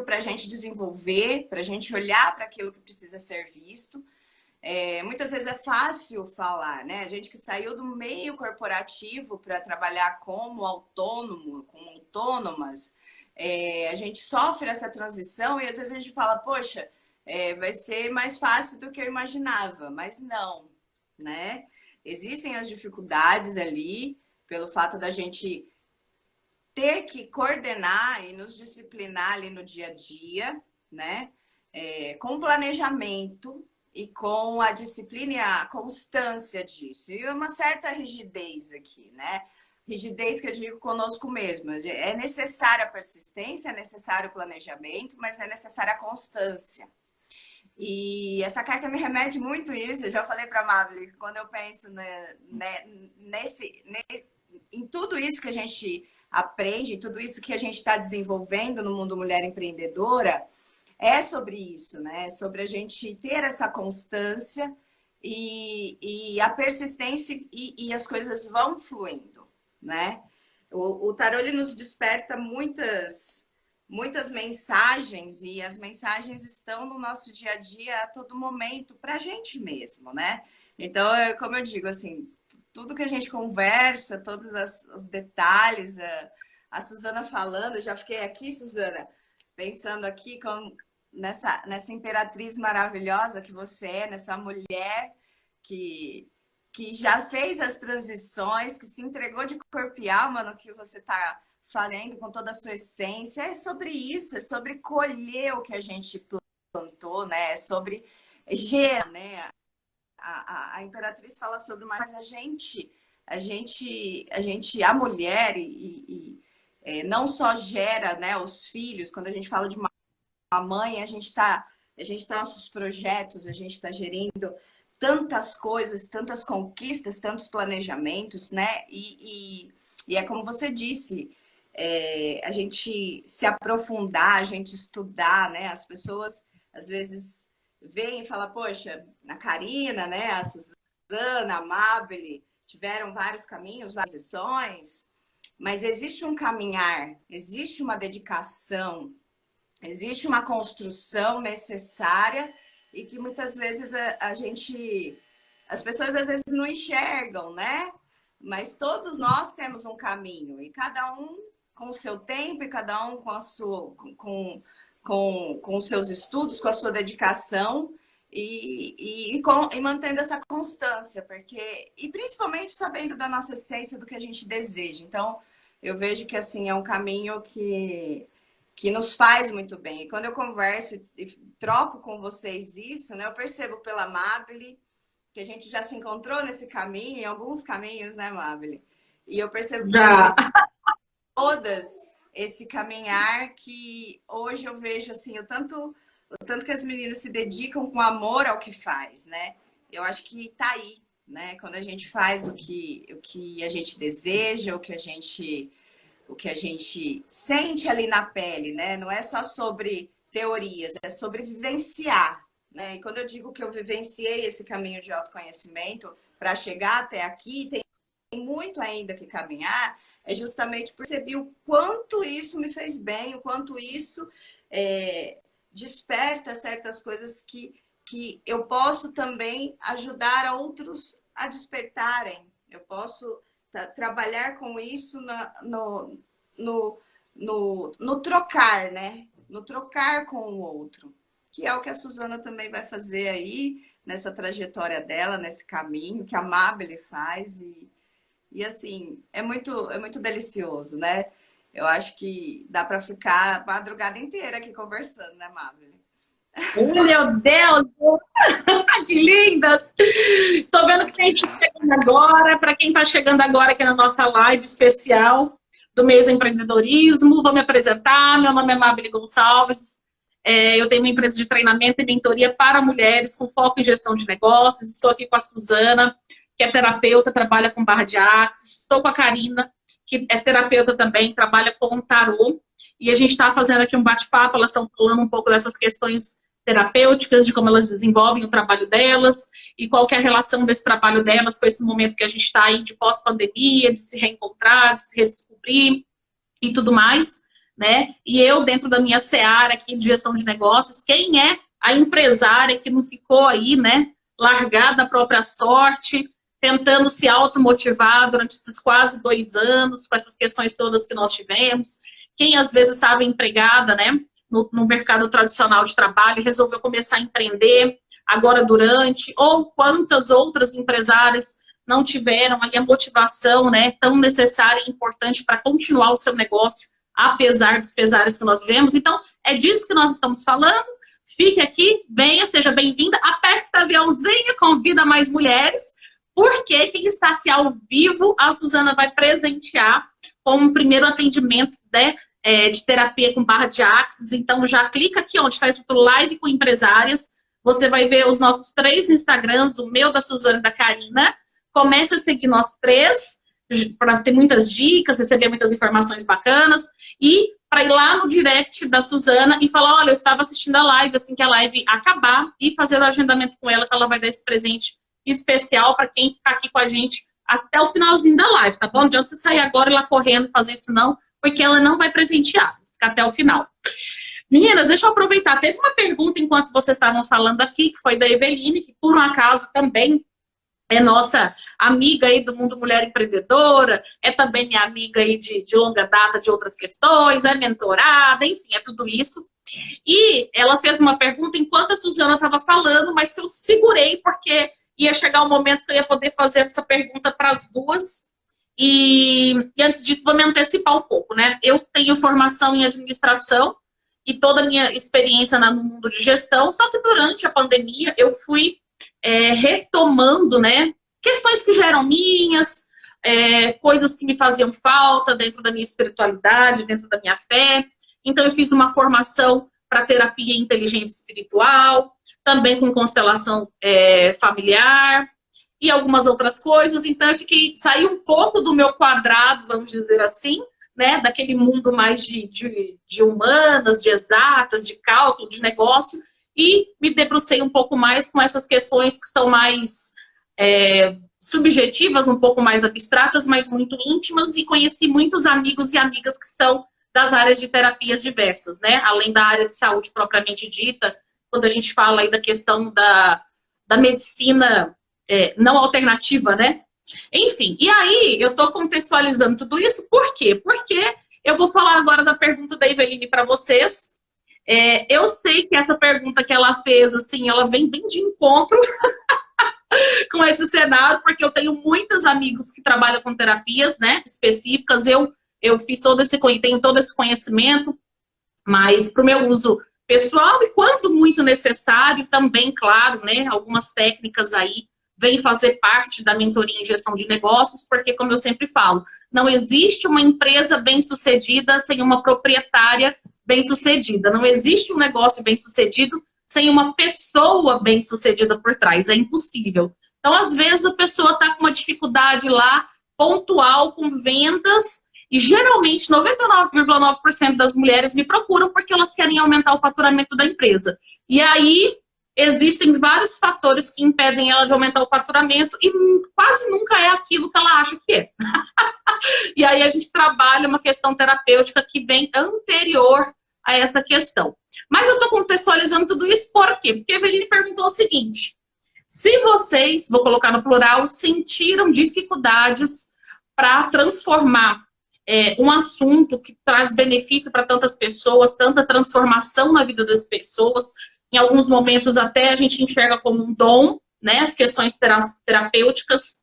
para a gente desenvolver, para a gente olhar para aquilo que precisa ser visto. muitas vezes é fácil falar, né? A gente que saiu do meio corporativo para trabalhar como autônomo, como autônomas, a gente sofre essa transição e às vezes a gente fala, poxa, vai ser mais fácil do que eu imaginava, mas não, né? Existem as dificuldades ali, pelo fato da gente ter que coordenar e nos disciplinar ali no dia a dia, né? Com planejamento e com a disciplina e a constância disso. E uma certa rigidez aqui, né? Rigidez que eu digo conosco mesmo. É necessária a persistência, é necessário o planejamento, mas é necessária a constância. E essa carta me remete muito isso. Eu já falei para a Mabel, quando eu penso em tudo isso que a gente aprende, tudo isso que a gente está desenvolvendo no mundo mulher empreendedora, é sobre isso, né? É sobre a gente ter essa constância e a persistência e as coisas vão fluindo, né? O tarô ele nos desperta muitas mensagens e as mensagens estão no nosso dia a dia a todo momento para a gente mesmo, né? Então, como eu digo, assim, tudo que a gente conversa, todos os detalhes, a Suzana falando, eu já fiquei aqui, Suzana, pensando aqui nessa imperatriz maravilhosa que você é, nessa mulher que já fez as transições, que se entregou de corpo e alma no que você está fazendo com toda a sua essência. É sobre isso, é sobre colher o que a gente plantou, né? É sobre gerar, né? A Imperatriz fala sobre mais a mulher não só gera, né, os filhos. Quando a gente fala de uma mãe, a gente tá nossos projetos, a gente está gerindo tantas coisas, tantas conquistas, tantos planejamentos, né? E é como você disse, a gente se aprofundar, a gente estudar, né? As pessoas às vezes vem e fala, poxa, a Karina, né, a Suzana, a Mabel, tiveram vários caminhos, várias sessões, mas existe um caminhar, existe uma dedicação, existe uma construção necessária e que muitas vezes as pessoas às vezes não enxergam, né? Mas todos nós temos um caminho e cada um com o seu tempo e cada um com a sua com os seus estudos, com a sua dedicação e mantendo essa constância, e principalmente sabendo da nossa essência, do que a gente deseja. Então, eu vejo que assim é um caminho que nos faz muito bem. E quando eu converso e troco com vocês isso, né, eu percebo pela Mabel que a gente já se encontrou nesse caminho, em alguns caminhos, né, Mabel? E eu percebo todas esse caminhar que hoje eu vejo assim, o tanto que as meninas se dedicam com amor ao que faz, né? Eu acho que tá aí, né? Quando a gente faz o que a gente deseja, o que a gente sente ali na pele, né? Não é só sobre teorias, é sobre vivenciar, né? E quando eu digo que eu vivenciei esse caminho de autoconhecimento para chegar até aqui, tem muito ainda que caminhar, é justamente perceber o quanto isso me fez bem, o quanto isso desperta certas coisas que eu posso também ajudar a outros a despertarem. Eu posso trabalhar com isso no trocar, né? No trocar com o outro, que é o que a Suzana também vai fazer aí, nessa trajetória dela, nesse caminho, que a Mabel faz e assim, é muito delicioso, né? Eu acho que dá para ficar a madrugada inteira aqui conversando, né, Mabel? Oh, meu Deus! Que lindas! Tô vendo que tem gente chegando agora. Para quem está chegando agora aqui na nossa live especial do Mês do Empreendedorismo, vou me apresentar. Meu nome é Mabel Gonçalves. Eu tenho uma empresa de treinamento e mentoria para mulheres com foco em gestão de negócios. Estou aqui com a Suzana, que é terapeuta, trabalha com barra de axis. Estou com a Karina, que é terapeuta também, trabalha com tarô. E a gente está fazendo aqui um bate-papo, elas estão falando um pouco dessas questões terapêuticas, de como elas desenvolvem o trabalho delas e qual que é a relação desse trabalho delas com esse momento que a gente está aí de pós-pandemia, de se reencontrar, de se redescobrir e tudo mais, né? E eu, dentro da minha seara aqui de gestão de negócios, quem é a empresária que não ficou aí, né, largada à própria sorte, tentando se automotivar durante esses quase 2 anos, com essas questões todas que nós tivemos. Quem às vezes estava empregada, né, no mercado tradicional de trabalho e resolveu começar a empreender agora durante, ou quantas outras empresárias não tiveram ali a motivação, né, tão necessária e importante para continuar o seu negócio, apesar dos pesares que nós vemos. Então, é disso que nós estamos falando. Fique aqui, venha, seja bem-vinda, aperta o aviãozinho, convida mais mulheres, porque quem está aqui ao vivo, a Suzana vai presentear com um primeiro atendimento, né, de terapia com barra de axis. Então, já clica aqui onde está escrito Live com Empresárias. Você vai ver os nossos 3 Instagrams, o meu, da Suzana e da Karina. Comece a seguir nós 3, para ter muitas dicas, receber muitas informações bacanas. E para ir lá no direct da Suzana e falar, olha, eu estava assistindo a live, assim que a live acabar, e fazer o agendamento com ela, que ela vai dar esse presente especial para quem ficar aqui com a gente até o finalzinho da live, tá bom? Não adianta você sair agora e lá correndo fazer isso não, porque ela não vai presentear, fica até o final. Meninas, deixa eu aproveitar. Teve uma pergunta enquanto vocês estavam falando aqui, que foi da Eveline, que por um acaso também é nossa amiga aí do Mundo Mulher Empreendedora, é também minha amiga aí de longa data de outras questões, é mentorada, enfim, é tudo isso. E ela fez uma pergunta enquanto a Suzana estava falando, mas que eu segurei porque ia chegar um momento que eu ia poder fazer essa pergunta para as duas. E antes disso, vou me antecipar um pouco, né? Eu tenho formação em administração e toda a minha experiência no mundo de gestão, só que durante a pandemia eu fui retomando, né, questões que já eram minhas, coisas que me faziam falta dentro da minha espiritualidade, dentro da minha fé. Então eu fiz uma formação para terapia e inteligência espiritual, também com constelação familiar e algumas outras coisas. Então eu saí um pouco do meu quadrado, vamos dizer assim, né, daquele mundo mais de humanas, de exatas, de cálculo, de negócio, e me debrucei um pouco mais com essas questões que são mais subjetivas, um pouco mais abstratas, mas muito íntimas, e conheci muitos amigos e amigas que são das áreas de terapias diversas, né? Além da área de saúde propriamente dita, quando a gente fala aí da questão da medicina não alternativa, né? Enfim, e aí eu tô contextualizando tudo isso, por quê? Porque eu vou falar agora da pergunta da Eveline para vocês. Eu sei que essa pergunta que ela fez, assim, ela vem bem de encontro com esse cenário, porque eu tenho muitos amigos que trabalham com terapias, né, específicas. Eu tenho todo esse conhecimento, mas para o meu uso pessoal e quando muito necessário também, claro, né, algumas técnicas aí vêm fazer parte da mentoria em gestão de negócios, porque, como eu sempre falo, não existe uma empresa bem-sucedida sem uma proprietária bem-sucedida. Não existe um negócio bem-sucedido sem uma pessoa bem-sucedida por trás. É impossível. Então, às vezes, a pessoa está com uma dificuldade lá, pontual, com vendas, e geralmente 99,9% das mulheres me procuram porque elas querem aumentar o faturamento da empresa. E aí, existem vários fatores que impedem ela de aumentar o faturamento e quase nunca é aquilo que ela acha que é. E aí a gente trabalha uma questão terapêutica que vem anterior a essa questão. Mas eu estou contextualizando tudo isso por quê? Porque a Eveline perguntou o seguinte: se vocês, vou colocar no plural, sentiram dificuldades para transformar um assunto que traz benefício para tantas pessoas, tanta transformação na vida das pessoas, em alguns momentos até a gente enxerga como um dom, né, as questões terapêuticas.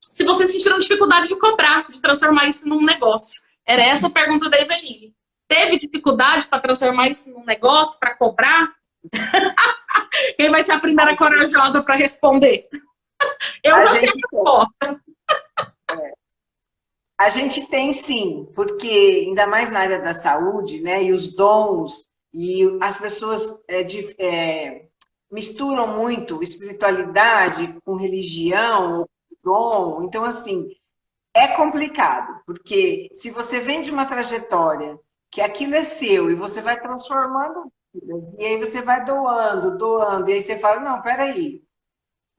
Se vocês sentiram dificuldade de cobrar, de transformar isso num negócio. Era essa a pergunta da Eveline. Teve dificuldade para transformar isso num negócio, para cobrar? Quem vai ser a primeira corajosa para responder? Eu não sei a resposta. A gente tem sim, porque ainda mais na área da saúde, né, e os dons, e as pessoas misturam muito espiritualidade com religião, dom. Então, assim, é complicado, porque se você vem de uma trajetória que aquilo é seu e você vai transformando vidas, e aí você vai doando, e aí você fala, não, peraí,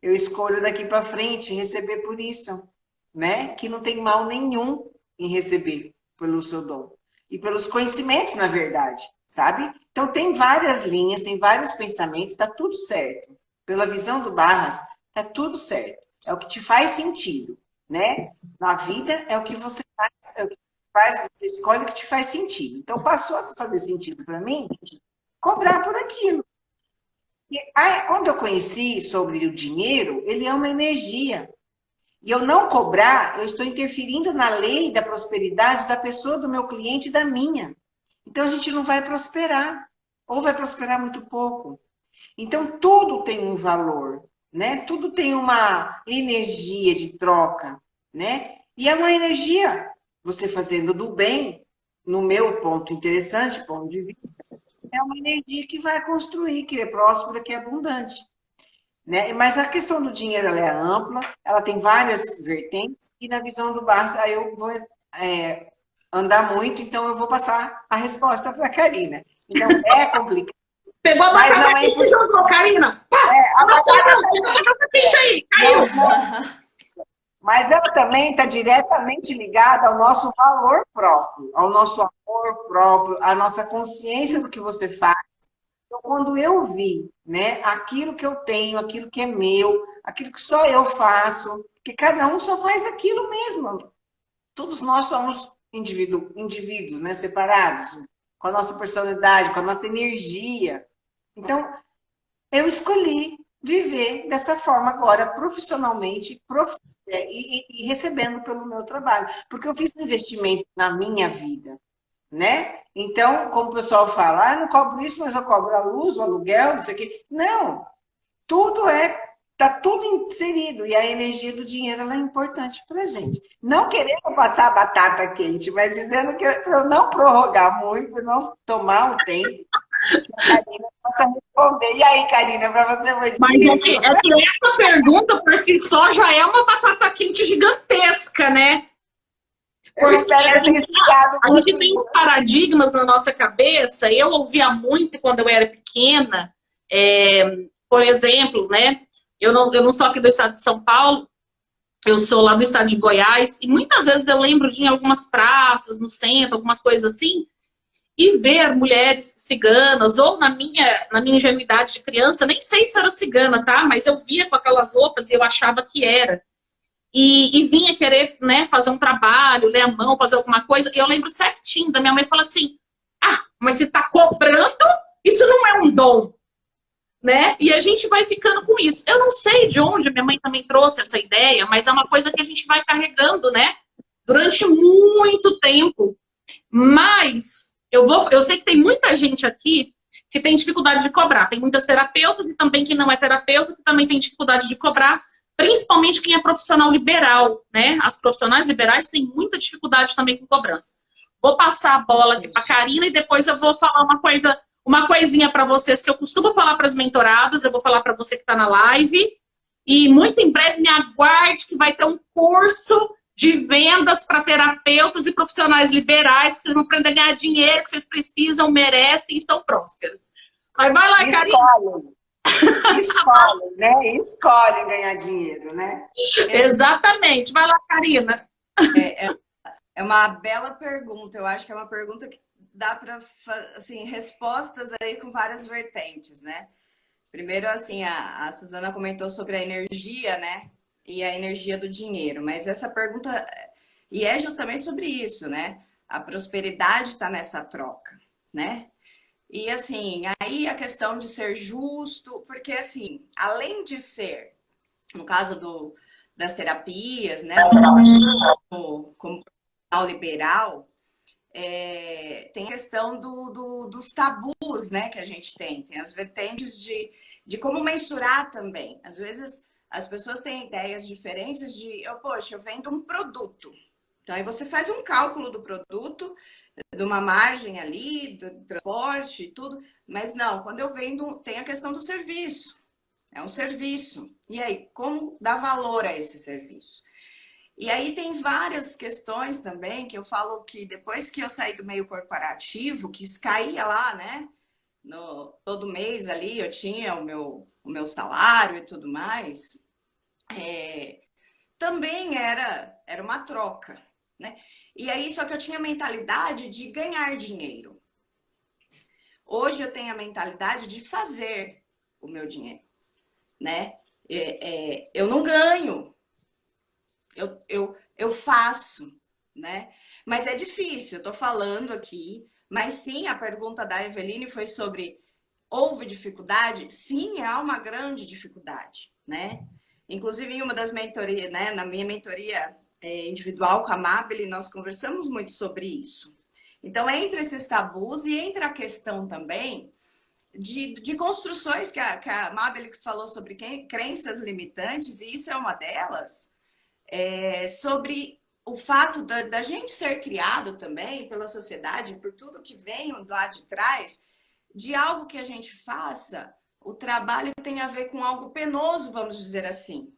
eu escolho daqui para frente receber por isso, né? Que não tem mal nenhum em receber pelo seu dom. E pelos conhecimentos, na verdade, sabe? Então, tem várias linhas, tem vários pensamentos, tá tudo certo. pela visão do Barras, tá tudo certo. É o que te faz sentido, né? Na vida é o que você faz, você escolhe o que te faz sentido. Então, passou a fazer sentido para mim cobrar por aquilo. E aí, quando eu conheci sobre o dinheiro, ele é uma energia. E eu não cobrar, eu estou interferindo na lei da prosperidade da pessoa, do meu cliente e da minha. Então, a gente não vai prosperar, ou vai prosperar muito pouco. Então, tudo tem um valor, né? Tudo tem uma energia de troca, né? E é uma energia, você fazendo do bem, no meu ponto interessante, ponto de vista, é uma energia que vai construir, que é próspera, que é abundante. Né? Mas a questão do dinheiro ela é ampla, ela tem várias vertentes, e na visão do Barça, aí eu vou andar muito, então eu vou passar a resposta para a Karina. Então, é complicado. Pegou a mas batata não é impossível. jogou, Karina. A batata quente aí, caiu. Mas ela também está diretamente ligada ao nosso valor próprio, ao nosso amor próprio, à nossa consciência do que você faz. Então, quando eu vi, né, aquilo que eu tenho, aquilo que é meu, aquilo que só eu faço, que cada um só faz aquilo mesmo. Todos nós somos indivíduos, né, separados, com a nossa personalidade, com a nossa energia. Então, eu escolhi viver dessa forma agora, profissionalmente, e recebendo pelo meu trabalho. Porque eu fiz um investimento na minha vida, né? Então, como o pessoal fala, eu não cobro isso, mas eu cobro a luz, o aluguel, não sei o quê. Não, tudo está tudo inserido, e a energia do dinheiro ela é importante para a gente. Não querendo passar a batata quente, mas dizendo que para eu não prorrogar muito, não tomar o tempo, a Karina possa responder. E aí, Karina, para você foi difícil? Mas é que essa pergunta, por si só, já é uma batata quente gigantesca, né? Eu espero que tenha explicado. A gente tem uns paradigmas na nossa cabeça. Eu ouvia muito quando eu era pequena, por exemplo, né? Eu não sou aqui do estado de São Paulo, eu sou lá do estado de Goiás, e muitas vezes eu lembro de ir em algumas praças, no centro, algumas coisas assim, e ver mulheres ciganas, ou na minha ingenuidade de criança, nem sei se era cigana, tá? Mas eu via com aquelas roupas e eu achava que era. E vinha querer, né, fazer um trabalho, ler a mão, fazer alguma coisa. E eu lembro certinho da minha mãe falar assim: ah, mas se tá cobrando, isso não é um dom, né? E a gente vai ficando com isso. Eu não sei de onde a minha mãe também trouxe essa ideia, mas é uma coisa que a gente vai carregando, né, durante muito tempo. Mas eu sei que tem muita gente aqui que tem dificuldade de cobrar. Tem muitas terapeutas e também quem não é terapeuta que também tem dificuldade de cobrar. Principalmente quem é profissional liberal, né? As profissionais liberais têm muita dificuldade também com cobrança. Vou passar a bola aqui para a Karina e depois eu vou falar uma coisinha para vocês que eu costumo falar para as mentoradas, eu vou falar para você que está na live. E muito em breve me aguarde que vai ter um curso de vendas para terapeutas e profissionais liberais, que vocês vão aprender a ganhar dinheiro, que vocês precisam, merecem e estão prósperos. Aí vai lá, Karina. Escolhe, né? Escolhe ganhar dinheiro, né? Exatamente. Vai lá, Karina. É uma bela pergunta. Eu acho que é uma pergunta que dá para, assim, respostas aí com várias vertentes, né? Primeiro, assim, a Suzana comentou sobre a energia, né? E a energia do dinheiro. Mas essa pergunta, e é justamente sobre isso, né? A prosperidade está nessa troca, né? E assim, aí a questão de ser justo, porque assim, além de ser, no caso das terapias, né, como profissional liberal, tem a questão dos tabus, né, que a gente tem as vertentes de como mensurar também. Às vezes as pessoas têm ideias diferentes poxa, eu vendo um produto. Então aí você faz um cálculo do produto, de uma margem ali, do transporte e tudo, mas não, quando eu vendo, tem a questão do serviço. É um serviço. E aí, como dar valor a esse serviço? E aí tem várias questões também que eu falo que depois que eu saí do meio corporativo, que caía lá, né? Todo mês ali eu tinha o meu salário e tudo mais, também era uma troca, né? E aí, só que eu tinha a mentalidade de ganhar dinheiro. Hoje eu tenho a mentalidade de fazer o meu dinheiro. né? Eu não ganho, eu faço, né? Mas é difícil, eu tô falando aqui, mas sim, a pergunta da Eveline foi sobre houve dificuldade? Sim, há uma grande dificuldade, né? Inclusive, em uma das mentorias, né, na minha mentoria individual com a Mabel, nós conversamos muito sobre isso. Então, entre esses tabus e entre a questão também de construções que a Mabel falou sobre crenças limitantes, e isso é uma delas, sobre o fato da gente ser criado também pela sociedade, por tudo que vem lá de trás, de algo que a gente faça, o trabalho tem a ver com algo penoso, vamos dizer assim.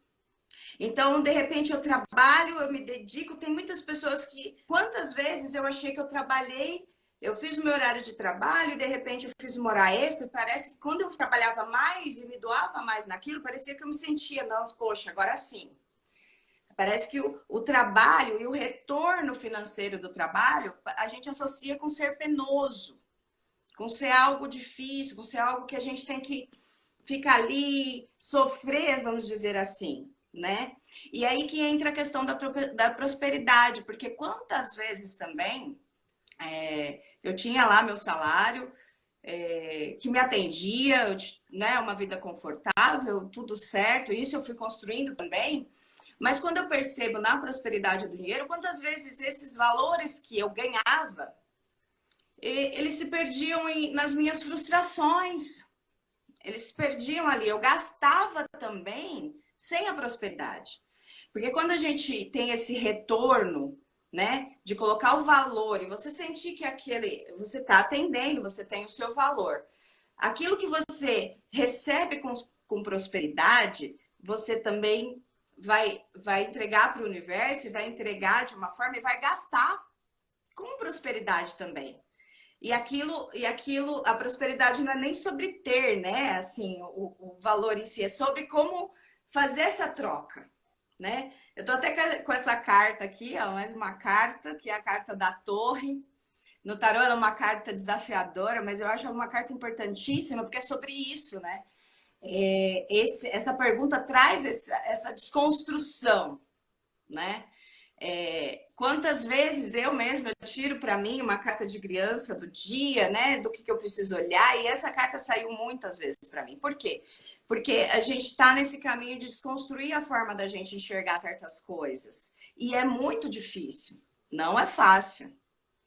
Então, de repente, eu trabalho, eu me dedico. Tem muitas pessoas que... Quantas vezes eu achei que eu trabalhei, eu fiz o meu horário de trabalho e, de repente, eu fiz uma hora extra. Parece que quando eu trabalhava mais e me doava mais naquilo, parecia que eu me sentia, não, poxa, agora sim. Parece que o trabalho e o retorno financeiro do trabalho, a gente associa com ser penoso, com ser algo difícil, com ser algo que a gente tem que ficar ali, sofrer, vamos dizer assim, né? E aí que entra a questão da prosperidade, porque quantas vezes também eu tinha lá meu salário, que me atendia, né, uma vida confortável, tudo certo, isso eu fui construindo também, mas quando eu percebo na prosperidade do dinheiro, quantas vezes esses valores que eu ganhava, eles se perdiam nas minhas frustrações, eles se perdiam ali. Eu gastava também sem a prosperidade. Porque quando a gente tem esse retorno, né, de colocar o valor e você sentir que você está atendendo, você tem o seu valor. Aquilo que você recebe com prosperidade, você também vai entregar para o universo, vai entregar de uma forma e vai gastar com prosperidade também. E aquilo, a prosperidade não é nem sobre ter, né? Assim, o valor em si, é sobre como fazer essa troca, né? Eu tô até com essa carta aqui, ó, mais uma carta, que é a carta da Torre. No tarô ela é uma carta desafiadora, mas eu acho uma carta importantíssima, porque é sobre isso, né? Essa pergunta traz essa desconstrução, né? Quantas vezes eu mesma tiro para mim uma carta de criança do dia, né? Do que eu preciso olhar, e essa carta saiu muitas vezes para mim. Por quê? Porque a gente está nesse caminho de desconstruir a forma da gente enxergar certas coisas. E é muito difícil, não é fácil,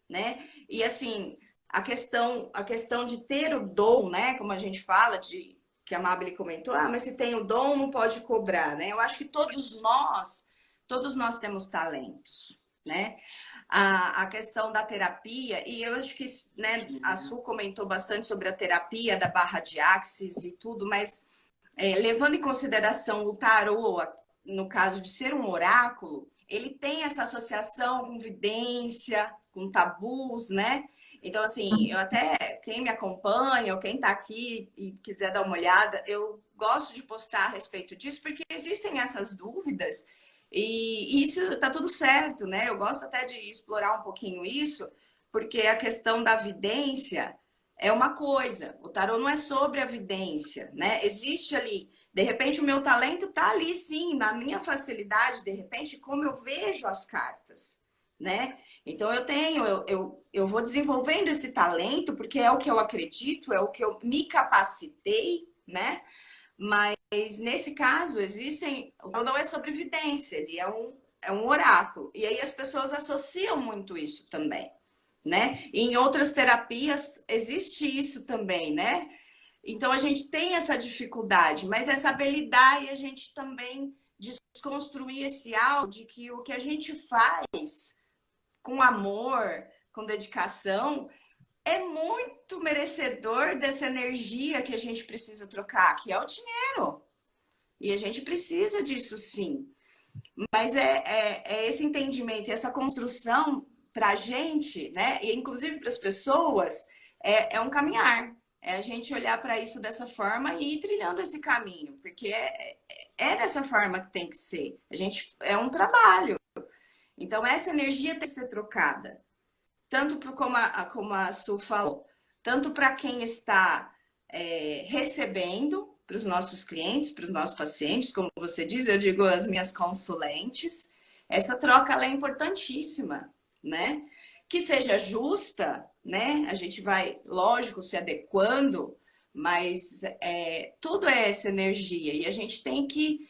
né? E assim, a questão de ter o dom, né? Como a gente fala, que a Mabel comentou, mas se tem o dom, não pode cobrar, né? Eu acho que todos nós temos talentos, né? A questão da terapia, e eu acho que, né, a Su comentou bastante sobre a terapia da barra de Axis e tudo, mas levando em consideração o tarô, no caso de ser um oráculo, ele tem essa associação com vidência, com tabus, né? Então, assim, eu até, quem me acompanha ou quem tá aqui e quiser dar uma olhada, eu gosto de postar a respeito disso, porque existem essas dúvidas e isso tá tudo certo, né? Eu gosto até de explorar um pouquinho isso, porque a questão da vidência é uma coisa, o tarô não é sobre a vidência, né? Existe ali, de repente o meu talento tá ali sim, na minha facilidade, de repente, como eu vejo as cartas, né? Então eu vou desenvolvendo esse talento, porque é o que eu acredito, é o que eu me capacitei, né? Mas nesse caso não é sobre vidência, ele é um oráculo. E aí as pessoas associam muito isso também, né? E em outras terapias existe isso também, né? Então a gente tem essa dificuldade, mas é saber lidar e a gente também desconstruir esse algo de que o que a gente faz com amor, com dedicação, é muito merecedor dessa energia que a gente precisa trocar, que é o dinheiro. E a gente precisa disso sim. Mas é esse entendimento, essa construção para a gente, né? E inclusive para as pessoas, é um caminhar. É a gente olhar para isso dessa forma e ir trilhando esse caminho, porque é dessa forma que tem que ser. É um trabalho. Então, essa energia tem que ser trocada. Tanto como a Su falou, tanto para quem está recebendo, para os nossos clientes, para os nossos pacientes, como você diz, eu digo as minhas consulentes, essa troca ela é importantíssima, né? Que seja justa, né? A gente vai, lógico, se adequando, mas tudo é essa energia e a gente tem que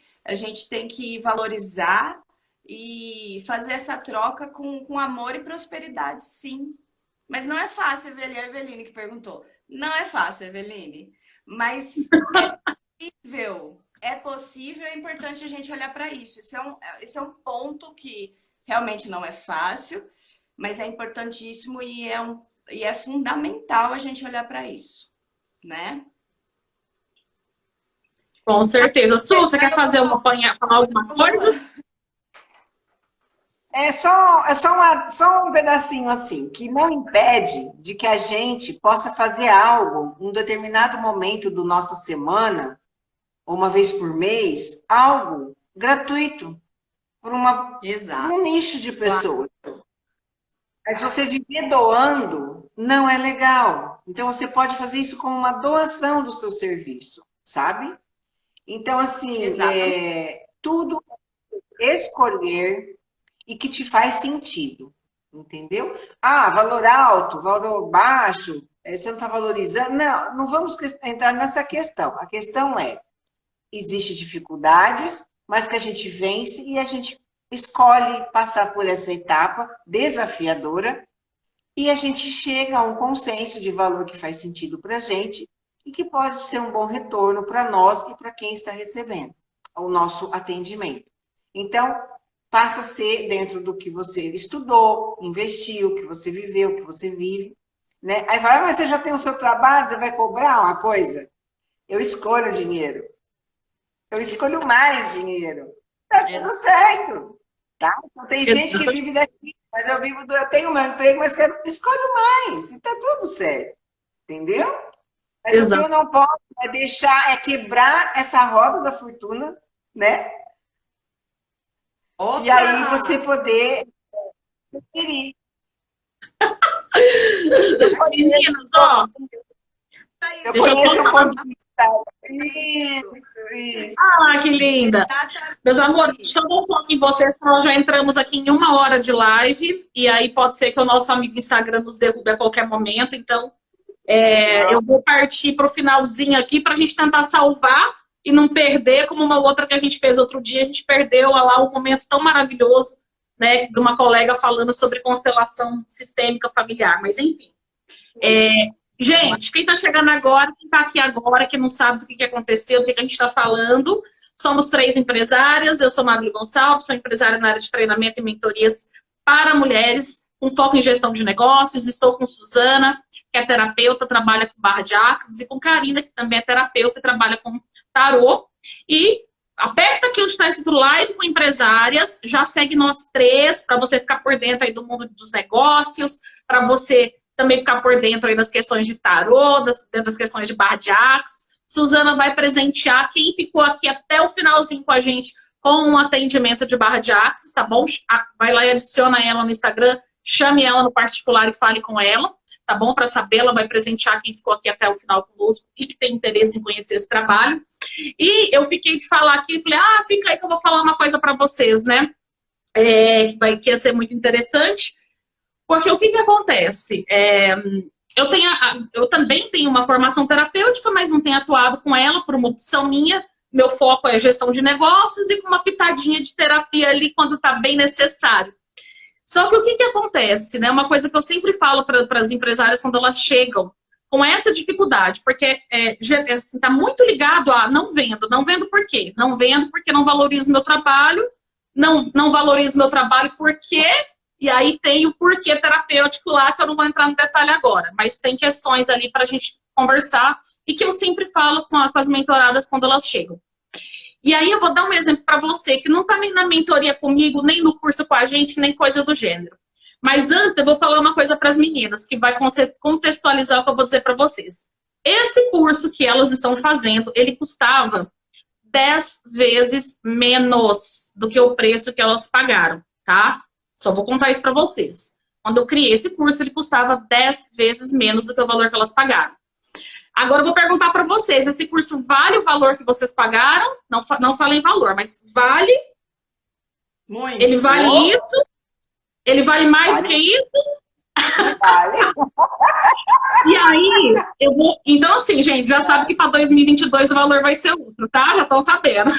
valorizar e fazer essa troca com amor e prosperidade, sim. Mas não é fácil, Eveline, a Eveline que perguntou. Não é fácil, Eveline, mas é possível, é importante a gente olhar para isso. Esse é um ponto que realmente não é fácil, mas é importantíssimo e é fundamental a gente olhar para isso, né? Com certeza. Su, você quer falar alguma coisa? É só um pedacinho assim, que não impede de que a gente possa fazer algo, em um determinado momento da nossa semana, ou uma vez por mês, algo gratuito, por um nicho de pessoas. Mas se você viver doando, não é legal. Então, você pode fazer isso como uma doação do seu serviço, sabe? Então, assim, tudo escolher e que te faz sentido, entendeu? Ah, valor alto, valor baixo, você não está valorizando. Não vamos entrar nessa questão. A questão é, existem dificuldades, mas que a gente vence e a gente escolhe passar por essa etapa desafiadora e a gente chega a um consenso de valor que faz sentido para a gente e que pode ser um bom retorno para nós e para quem está recebendo o nosso atendimento. Então, passa a ser dentro do que você estudou, investiu, que você viveu, que você vive, né? Aí vai, mas você já tem o seu trabalho, você vai cobrar uma coisa? Eu escolho dinheiro. Eu escolho mais dinheiro. Tá tudo certo, tá? Então, tem gente que vive daqui, mas eu tenho meu emprego, mas escolho mais, e tá tudo certo, entendeu? Mas o que eu não posso é deixar, quebrar essa roda da fortuna, né? Opa! E aí você poder adquirir. Eu conheço um pouco de Isso. Ah, que linda. Meus amores, deixa eu dar um pouco em vocês, nós já entramos aqui em 1 hora de live, e aí pode ser que o nosso amigo Instagram nos derrube a qualquer momento, então eu vou partir para o finalzinho aqui para a gente tentar salvar e não perder, como uma outra que a gente fez outro dia, a gente perdeu lá um momento tão maravilhoso, né, de uma colega falando sobre constelação sistêmica familiar, mas enfim. Gente, quem está chegando agora, quem está aqui agora, que não sabe do que aconteceu, do que a gente está falando, somos 3 empresárias, eu sou Mabile Gonçalves, sou empresária na área de treinamento e mentorias para mulheres, com foco em gestão de negócios, estou com Suzana, que é terapeuta, trabalha com barra de axis, e com Karina, que também é terapeuta e trabalha com tarô, e aperta aqui onde está escrito live com empresárias, já segue nós 3, para você ficar por dentro aí do mundo dos negócios, para você também ficar por dentro aí das questões de tarô, das questões de barra de axis. Suzana vai presentear quem ficou aqui até o finalzinho com a gente com um atendimento de barra de axis, tá bom? Vai lá e adiciona ela no Instagram, chame ela no particular e fale com ela, tá bom? Para saber, ela vai presentear quem ficou aqui até o final conosco e que tem interesse em conhecer esse trabalho. E eu fiquei de falar aqui, falei, fica aí que eu vou falar uma coisa para vocês, né? Que ia ser muito interessante. Porque o que acontece? Eu também tenho uma formação terapêutica, mas não tenho atuado com ela por uma opção minha. Meu foco é gestão de negócios e com uma pitadinha de terapia ali quando está bem necessário. Só que o que acontece? Né? Uma coisa que eu sempre falo para as empresárias quando elas chegam com essa dificuldade, porque está muito ligado a não vendo por quê? Não vendo porque não valorizo meu trabalho, não valorizo meu trabalho porque... E aí tem o porquê terapêutico lá, que eu não vou entrar no detalhe agora. Mas tem questões ali para a gente conversar e que eu sempre falo com as mentoradas quando elas chegam. E aí eu vou dar um exemplo para você, que não está nem na mentoria comigo, nem no curso com a gente, nem coisa do gênero. Mas antes eu vou falar uma coisa para as meninas, que vai contextualizar o que eu vou dizer para vocês. Esse curso que elas estão fazendo, ele custava 10 vezes menos do que o preço que elas pagaram, tá? Só vou contar isso para vocês. Quando eu criei esse curso, ele custava 10 vezes menos do que o valor que elas pagaram. Agora eu vou perguntar para vocês, esse curso vale o valor que vocês pagaram? Não falei valor, mas vale? Muito. Ele vale isso? Ele vale mais do que isso? Vale. E aí, então assim, gente, já sabe que para 2022 o valor vai ser outro, tá? Já estão sabendo.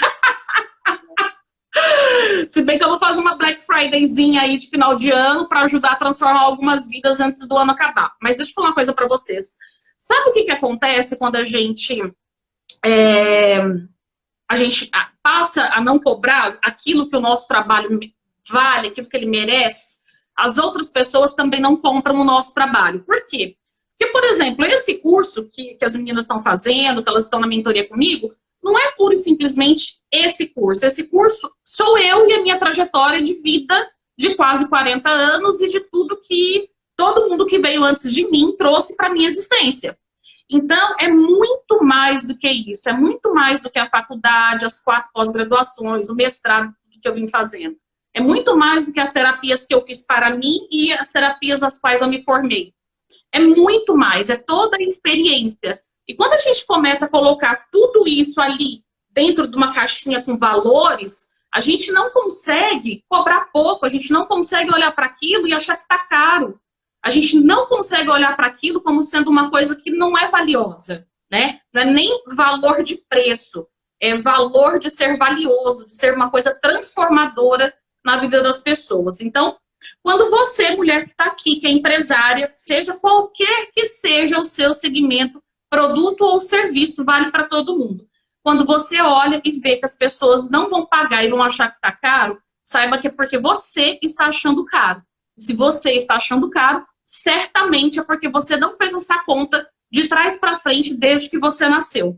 Se bem que eu vou fazer uma Black Fridayzinha aí de final de ano para ajudar a transformar algumas vidas antes do ano acabar. Mas deixa eu falar uma coisa para vocês. Sabe o que acontece quando a gente passa a não cobrar aquilo que o nosso trabalho vale, aquilo que ele merece? As outras pessoas também não compram o nosso trabalho. Por quê? Porque, por exemplo, esse curso que as meninas estão fazendo, que elas estão na mentoria comigo, não é pura e simplesmente esse curso. Esse curso sou eu e a minha trajetória de vida de quase 40 anos e de tudo que todo mundo que veio antes de mim trouxe para a minha existência. Então, é muito mais do que isso. É muito mais do que a faculdade, as 4 pós-graduações, o mestrado que eu vim fazendo. É muito mais do que as terapias que eu fiz para mim e as terapias das quais eu me formei. É muito mais, é toda a experiência. E quando a gente começa a colocar tudo isso ali dentro de uma caixinha com valores, a gente não consegue cobrar pouco, a gente não consegue olhar para aquilo e achar que está caro. A gente não consegue olhar para aquilo como sendo uma coisa que não é valiosa, né? Não é nem valor de preço, é valor de ser valioso, de ser uma coisa transformadora na vida das pessoas. Então, quando você, mulher que está aqui, que é empresária, seja qualquer que seja o seu segmento, produto ou serviço, vale para todo mundo. Quando você olha e vê que as pessoas não vão pagar e vão achar que está caro, saiba que é porque você está achando caro. Se você está achando caro, certamente é porque você não fez essa conta de trás para frente desde que você nasceu.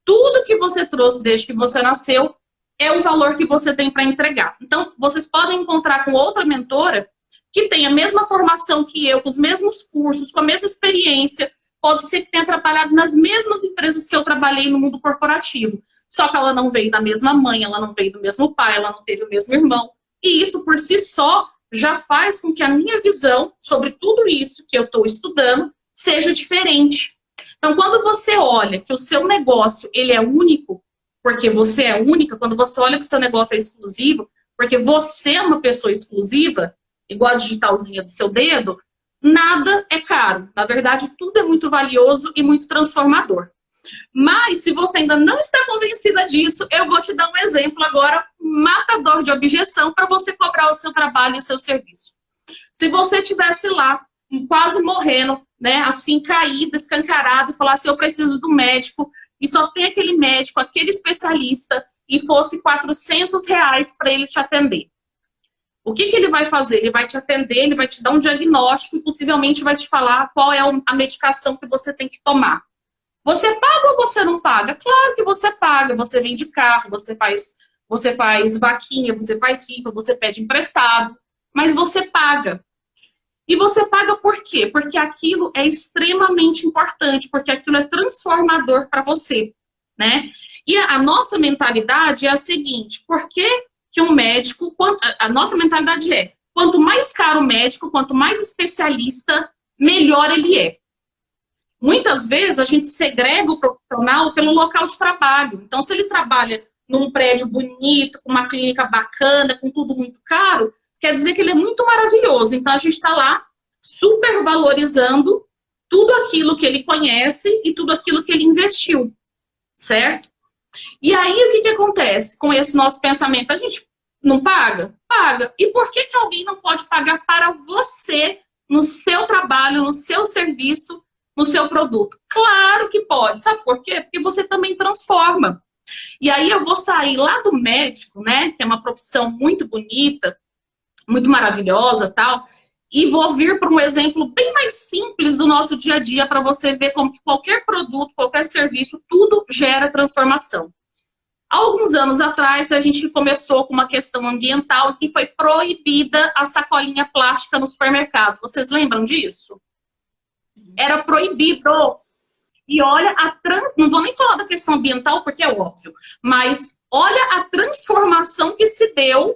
Tudo que você trouxe desde que você nasceu é o valor que você tem para entregar. Então, vocês podem encontrar com outra mentora que tem a mesma formação que eu, com os mesmos cursos, com a mesma experiência. Pode ser que tenha trabalhado nas mesmas empresas que eu trabalhei no mundo corporativo. Só que ela não veio da mesma mãe, ela não veio do mesmo pai, ela não teve o mesmo irmão. E isso, por si só, já faz com que a minha visão sobre tudo isso que eu estou estudando seja diferente. Então, quando você olha que o seu negócio ele é único, porque você é única, quando você olha que o seu negócio é exclusivo, porque você é uma pessoa exclusiva, igual a digitalzinha do seu dedo, nada é caro. Na verdade, tudo é muito valioso e muito transformador. Mas, se você ainda não está convencida disso, eu vou te dar um exemplo agora, matador de objeção, para você cobrar o seu trabalho e o seu serviço. Se você estivesse lá, quase morrendo, né, assim, caído, escancarado, e falasse, eu preciso do médico, e só tem aquele médico, aquele especialista, e fosse R$400 para ele te atender. O que ele vai fazer? Ele vai te atender, ele vai te dar um diagnóstico e possivelmente vai te falar qual é a medicação que você tem que tomar. Você paga ou você não paga? Claro que você paga. Você vende carro, você faz vaquinha, você faz rifa, você pede emprestado, mas você paga. E você paga por quê? Porque aquilo é extremamente importante, porque aquilo é transformador para você, né? E a nossa mentalidade é a seguinte, por que um médico, a nossa mentalidade é, quanto mais caro o médico, quanto mais especialista, melhor ele é. Muitas vezes a gente segrega o profissional pelo local de trabalho. Então, se ele trabalha num prédio bonito, com uma clínica bacana, com tudo muito caro, quer dizer que ele é muito maravilhoso. Então, a gente está lá super valorizando tudo aquilo que ele conhece e tudo aquilo que ele investiu, certo? E aí, o que acontece com esse nosso pensamento? A gente não paga? Paga. E por que alguém não pode pagar para você, no seu trabalho, no seu serviço, no seu produto? Claro que pode. Sabe por quê? Porque você também transforma. E aí eu vou sair lá do médico, né? Que é uma profissão muito bonita, muito maravilhosa e tal, e vou vir para um exemplo bem mais simples do nosso dia a dia para você ver como que qualquer produto, qualquer serviço, tudo gera transformação. Há alguns anos atrás, a gente começou com uma questão ambiental que foi proibida a sacolinha plástica no supermercado. Vocês lembram disso? Era proibido. E olha, não vou nem falar da questão ambiental, porque é óbvio, mas olha a transformação que se deu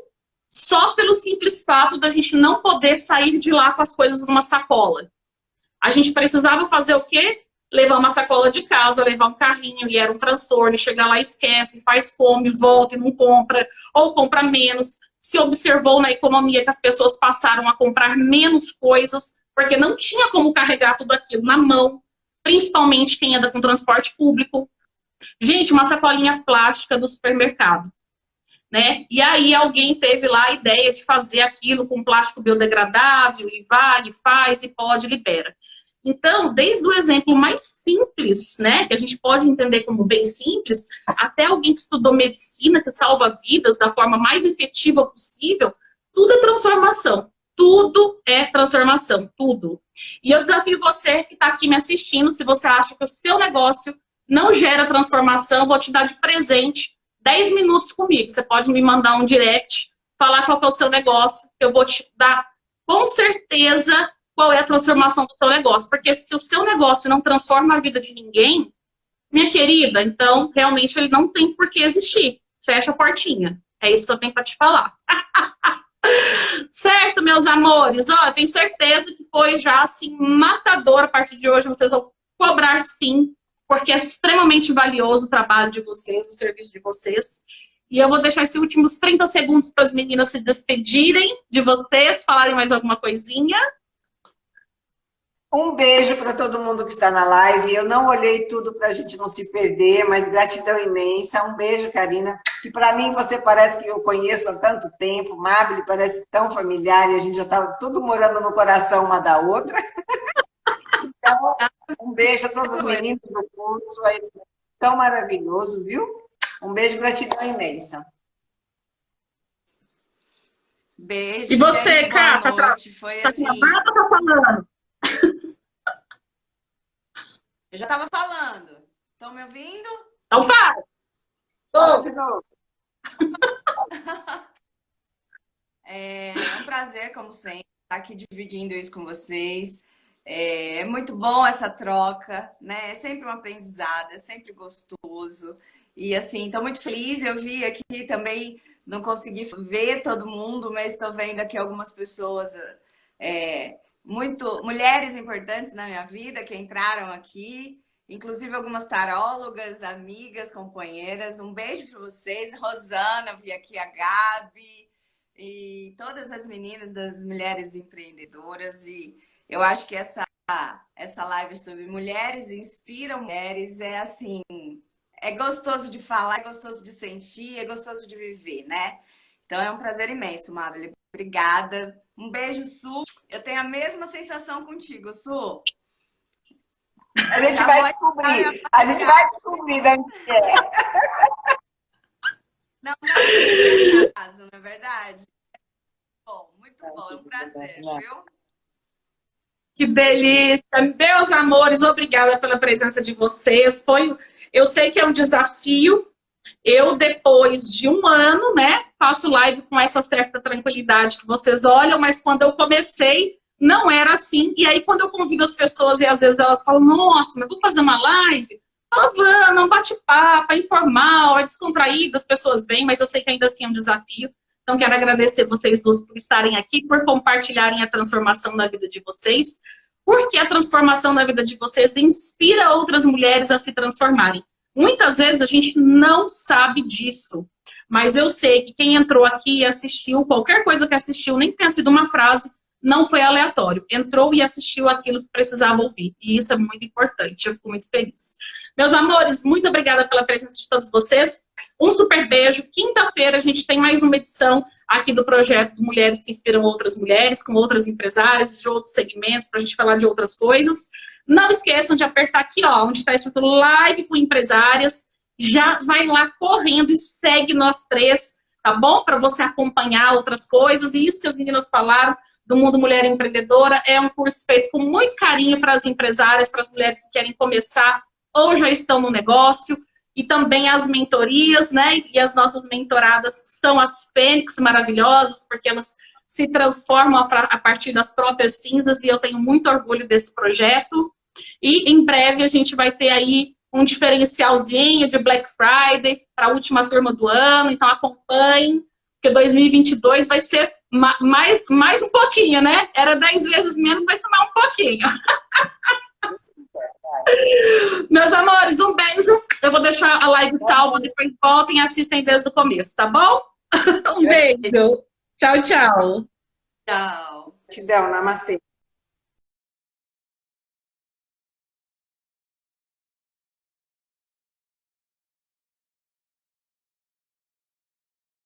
só pelo simples fato da gente não poder sair de lá com as coisas numa sacola. A gente precisava fazer o quê? levar uma sacola de casa, levar um carrinho, e era um transtorno, e chegar lá, esquece, faz fome, volta e não compra, ou compra menos. Se observou na economia que as pessoas passaram a comprar menos coisas, porque não tinha como carregar tudo aquilo na mão, principalmente quem anda com transporte público. Gente, uma sacolinha plástica do supermercado, né? E aí alguém teve lá a ideia de fazer aquilo com plástico biodegradável, e vai, e faz, e pode, libera. Então, desde o exemplo mais simples, né, que a gente pode entender como bem simples, até alguém que estudou medicina, que salva vidas da forma mais efetiva possível, tudo é transformação. Tudo é transformação, tudo. E eu desafio você que está aqui me assistindo, se você acha que o seu negócio não gera transformação, eu vou te dar de presente 10 minutos comigo. Você pode me mandar um direct, falar qual que é o seu negócio, eu vou te dar com certeza qual é a transformação do seu negócio. Porque se o seu negócio não transforma a vida de ninguém, minha querida, então realmente ele não tem por que existir. Fecha a portinha. É isso que eu tenho para te falar. Certo, meus amores? Ó, eu tenho certeza que foi já assim matador. A partir de hoje vocês vão cobrar sim, porque é extremamente valioso o trabalho de vocês, o serviço de vocês. E eu vou deixar esses últimos 30 segundos para as meninas se despedirem de vocês, falarem mais alguma coisinha. Um beijo para todo mundo que está na live. Eu não olhei tudo para a gente não se perder, mas gratidão imensa. Um beijo, Karina. Que para mim você parece que eu conheço há tanto tempo. Mabile parece tão familiar e a gente já estava tudo morando no coração uma da outra. Então, um beijo a todos os meninos do curso. É tão maravilhoso, viu? Um beijo, gratidão imensa. Beijo. E você, gente, Cata? boa noite. Foi Tá assim. tá falando? Eu já estava falando. Estão me ouvindo? Então fala. Fala de novo. É um prazer, como sempre, estar aqui dividindo isso com vocês. É muito bom essa troca, né? É sempre um aprendizado, é sempre gostoso. E assim, estou muito feliz. Eu vi aqui também, não consegui ver todo mundo, mas estou vendo aqui algumas pessoas, mulheres importantes na minha vida que entraram aqui, inclusive algumas tarólogas, amigas, companheiras. Um beijo para vocês. Rosana, vi aqui a Gabi e todas as meninas das mulheres empreendedoras. E eu acho que essa live sobre mulheres inspiram mulheres, é assim, é gostoso de falar, é gostoso de sentir, é gostoso de viver, né? Então é um prazer imenso, Mabile. Obrigada. Um beijo, Su. Eu tenho a mesma sensação contigo, Su. A gente vai descobrir. A gente vai descobrir, né? Não é caso, não é verdade? Bom, muito bom. É um prazer, viu? Que delícia! Meus amores, obrigada pela presença de vocês. Eu sei que é um desafio. Eu, depois de um ano, né, faço live com essa certa tranquilidade que vocês olham, mas quando eu comecei, não era assim. E aí, quando eu convido as pessoas e às vezes elas falam, nossa, mas vou fazer uma live? Fala, vamos, um bate-papo, é informal, é descontraído, as pessoas vêm, mas eu sei que ainda assim é um desafio. Então, quero agradecer vocês duas por estarem aqui, por compartilharem a transformação na vida de vocês, porque a transformação na vida de vocês inspira outras mulheres a se transformarem. Muitas vezes a gente não sabe disso, mas eu sei que quem entrou aqui e assistiu, qualquer coisa que assistiu, nem que tenha sido uma frase, não foi aleatório. Entrou e assistiu aquilo que precisava ouvir. E isso é muito importante. Eu fico muito feliz. Meus amores, muito obrigada pela presença de todos vocês. Um super beijo. Quinta-feira a gente tem mais uma edição aqui do projeto Mulheres que Inspiram Outras Mulheres, com outras empresárias de outros segmentos, para a gente falar de outras coisas. Não esqueçam de apertar aqui, ó, onde está escrito Live com Empresárias. Já vai lá correndo e segue nós três, tá bom? Para você acompanhar outras coisas. E isso que as meninas falaram do Mundo Mulher Empreendedora é um curso feito com muito carinho para as empresárias, para as mulheres que querem começar ou já estão no negócio. E também as mentorias, né? E as nossas mentoradas são as fênix maravilhosas, porque elas se transformam a partir das próprias cinzas, e eu tenho muito orgulho desse projeto. E em breve a gente vai ter aí um diferencialzinho de Black Friday para a última turma do ano, então acompanhem, porque 2022 vai ser mais um pouquinho, né? Era 10 vezes menos, vai ser mais um pouquinho. Meus amores, um beijo. Eu vou deixar a live salva, depois voltem e assistem desde o começo, tá bom? Um beijo. Tchau, tchau. Tchau. Gratidão, namastê.